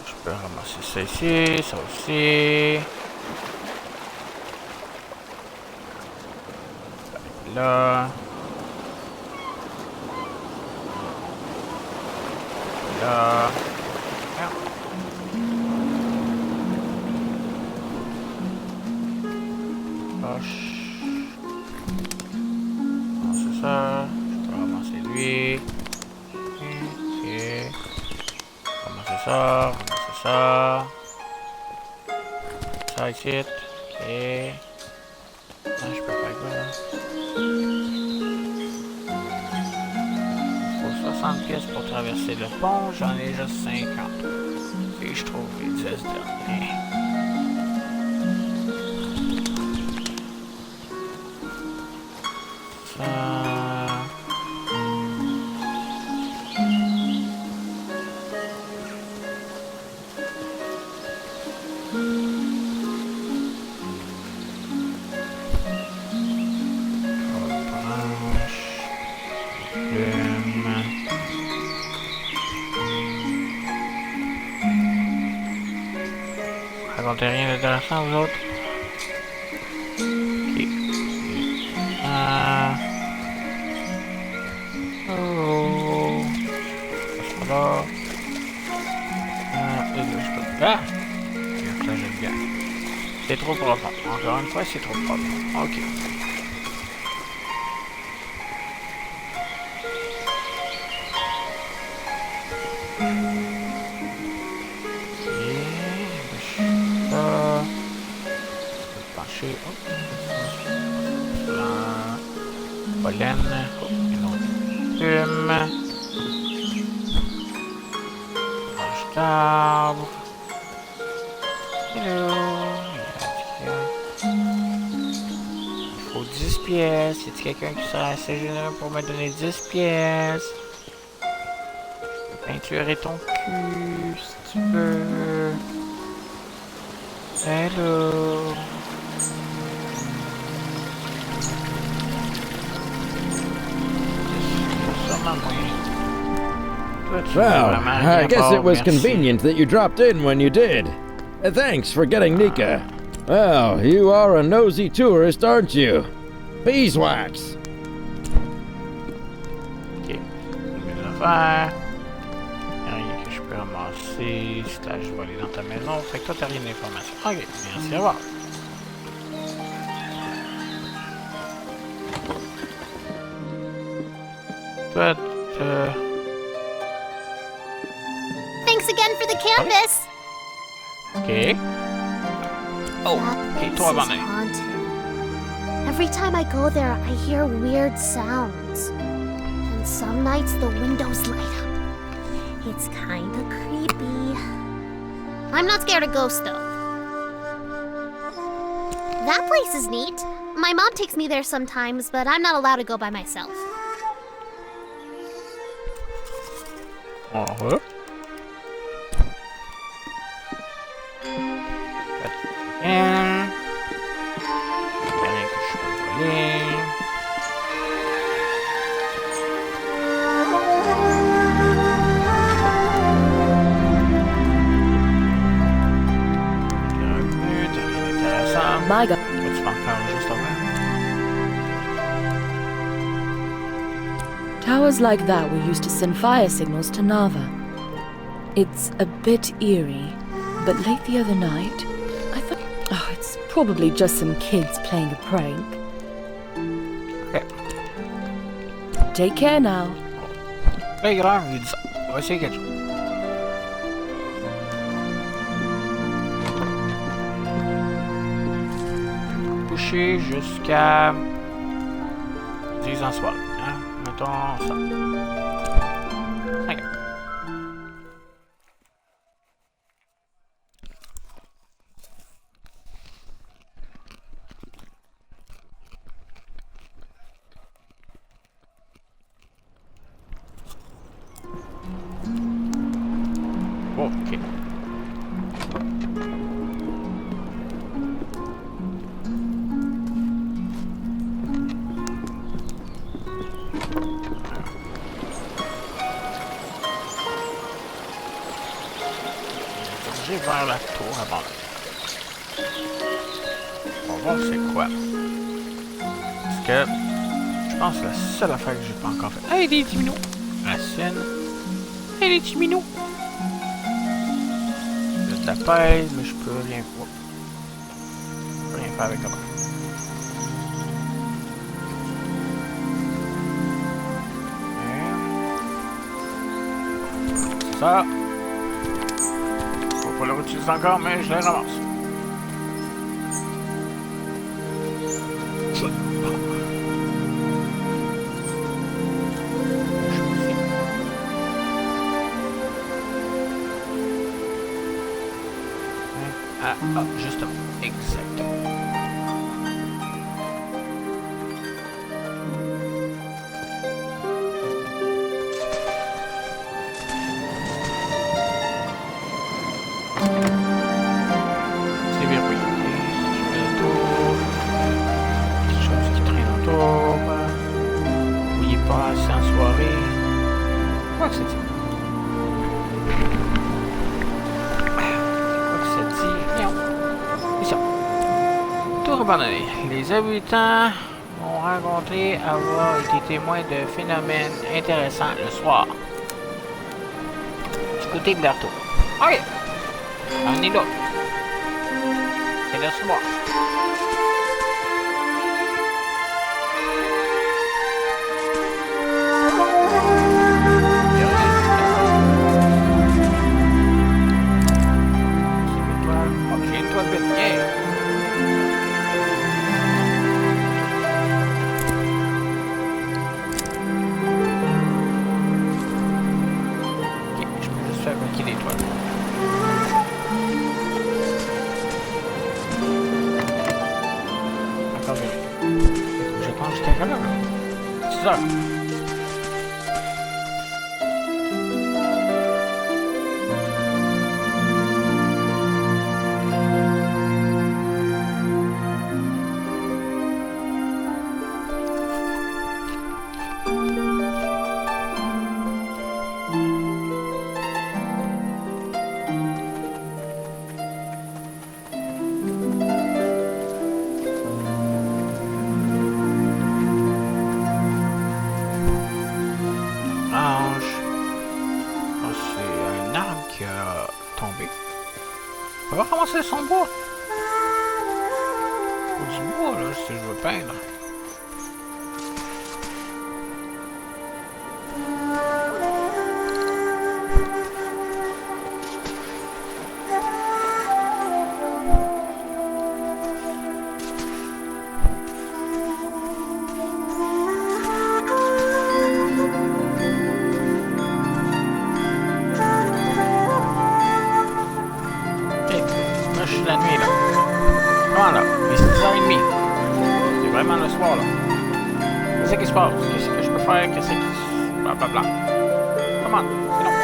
Je peux ramasser ça ici, ça aussi. Là. Là. Poche. Non, c'est ça. Je peux ramasser lui. Ok. Ramasser ça. Ramasser ça. Ça ici. Ok. Ah, je peux faire quoi là? Il faut 60 pièces pour traverser le pont. J'en ai juste 50. Et je trouve les 10 derniers. Ça. Racontez rien d'intéressant aux autres? Ok. Oh. Ça là. Et là, je peux. Ah! Là, j'aime bien. C'est trop profond. Encore une fois, c'est trop profond. Ok. Pollen, une autre plume, branche d'arbre. Hello. Il faut 10 pièces. Y a-t-il quelqu'un qui sera assez généreux pour me donner 10 pièces? Je peux peinturer ton cul si tu veux. Hello. Well, I guess it was convenient that you dropped in when you did. Thanks for getting Nika. Well, you are a nosy tourist, aren't you? Beeswax! Ok. Mes affaires. Rien que je peux ramasser. Slash, je vais aller dans ta maison. Fait que toi, t'as rien d'information. Ok, merci, au revoir. Toi, Thanks again for the canvas. Ok. Oh, ok, toi avant d'aller. Every time I go there, I hear weird sounds. And some nights the windows light up. It's kinda creepy. I'm not scared of ghosts, though. That place is neat. My mom takes me there sometimes, but I'm not allowed to go by myself. Uh-huh. Rien que je peux voler. My God. Tu m'en parles juste avant. Towers like that were used to send fire signals to Nava. It's a bit eerie, but late the other night, I thought, oh, it's probably just some kids playing a prank. Okay. Take care now. Hey, grave, il dit ça. On va essayer quelque chose. coucher jusqu'à 10 ans soir. Hein? Mettons ça. 5 heures. Ok. Vers la tour avant. On va voir c'est quoi. Parce que je pense que la seule affaire que j'ai pas encore fait. Hey, des petits minous! Racine. Hey, des petits minous! Je t'appelle, mais je peux rien faire. Je peux rien faire avec ça. Ça. Faut pas le réutiliser encore, mais je les ramasse. Ah, justement. Exactement. C'est verrouillé. Je fais le tour. Quelque chose qui traîne autour. N'oubliez pas, c'est en soirée. Quoi que c'est dit? Tour abandonné. Les habitants m'ont rencontré avoir été témoins de phénomènes intéressants le soir. Du côté de leur tour. Ok. On est là. C'est le soir. Ok, j'ai une toile bête. Yeah. Qui l'étoile. Encore mieux. Je pense que j'étais capable. 6 heures. On va ramasser son bois. Ou du bois, là, si je veux peindre. La nuit là. Comment là? Il est 6h30. C'est vraiment le soir là. Qu'est-ce qui se passe? Qu'est-ce que je peux faire? Qu'est-ce qui se... Blablabla. Comment? C'est long.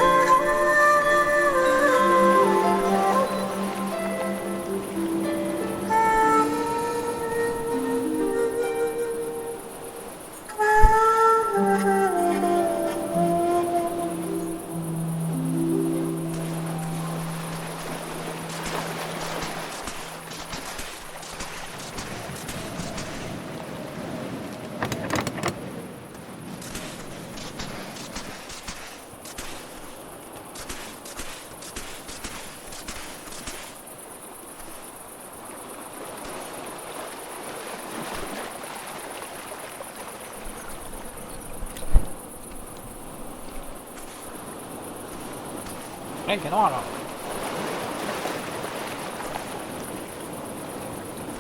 Hey, c'est noir là.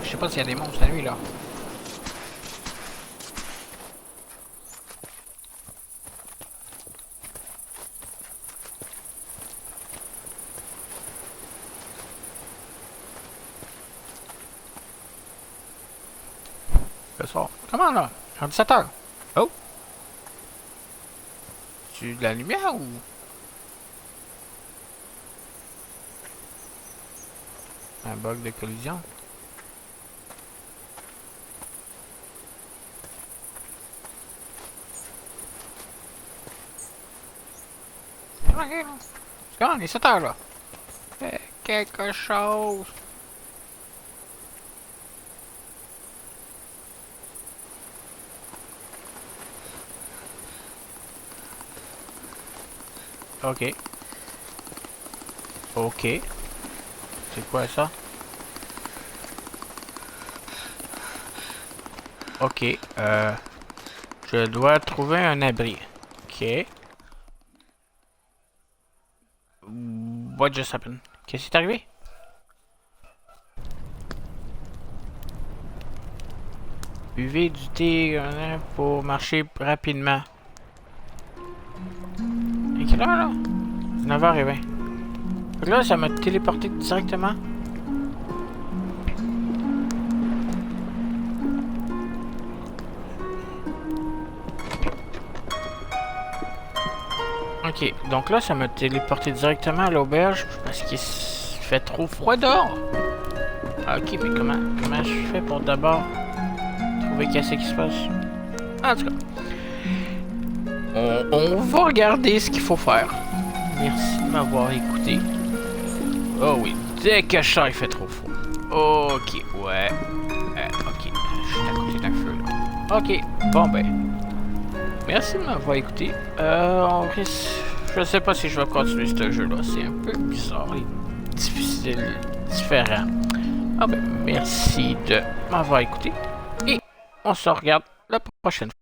Je sais pas s'il y a des monstres à lui, là. Ça. Comment là? 17 heures. Oh! Tu de la lumière ou? Un bug de collision? Ok, là. C'est quand même 7 heures là. Fais quelque chose. Ok. Ok. C'est quoi ça? Ok. Je dois trouver un abri. Ok. What just happened? Qu'est-ce qui est arrivé? Buvez du thé pour marcher rapidement. Et quelle heure là? 9h20. Donc là, ça m'a téléporté directement. Ok, donc là, ça m'a téléporté directement à l'auberge parce qu'il fait trop froid dehors. Ok, mais comment je fais pour d'abord trouver qu'est-ce qui se passe? En tout cas, on va regarder ce qu'il faut faire. Merci de m'avoir écouté. Oh oui, dès que je sors, il fait trop froid. Ok, ouais. Ok, je suis à côté d'un feu là. Ok, bon ben. Merci de m'avoir écouté. Je sais pas si je vais continuer ce jeu-là. C'est un peu bizarre et difficile, différent. Ah ben, merci de m'avoir écouté. Et on se regarde la prochaine fois.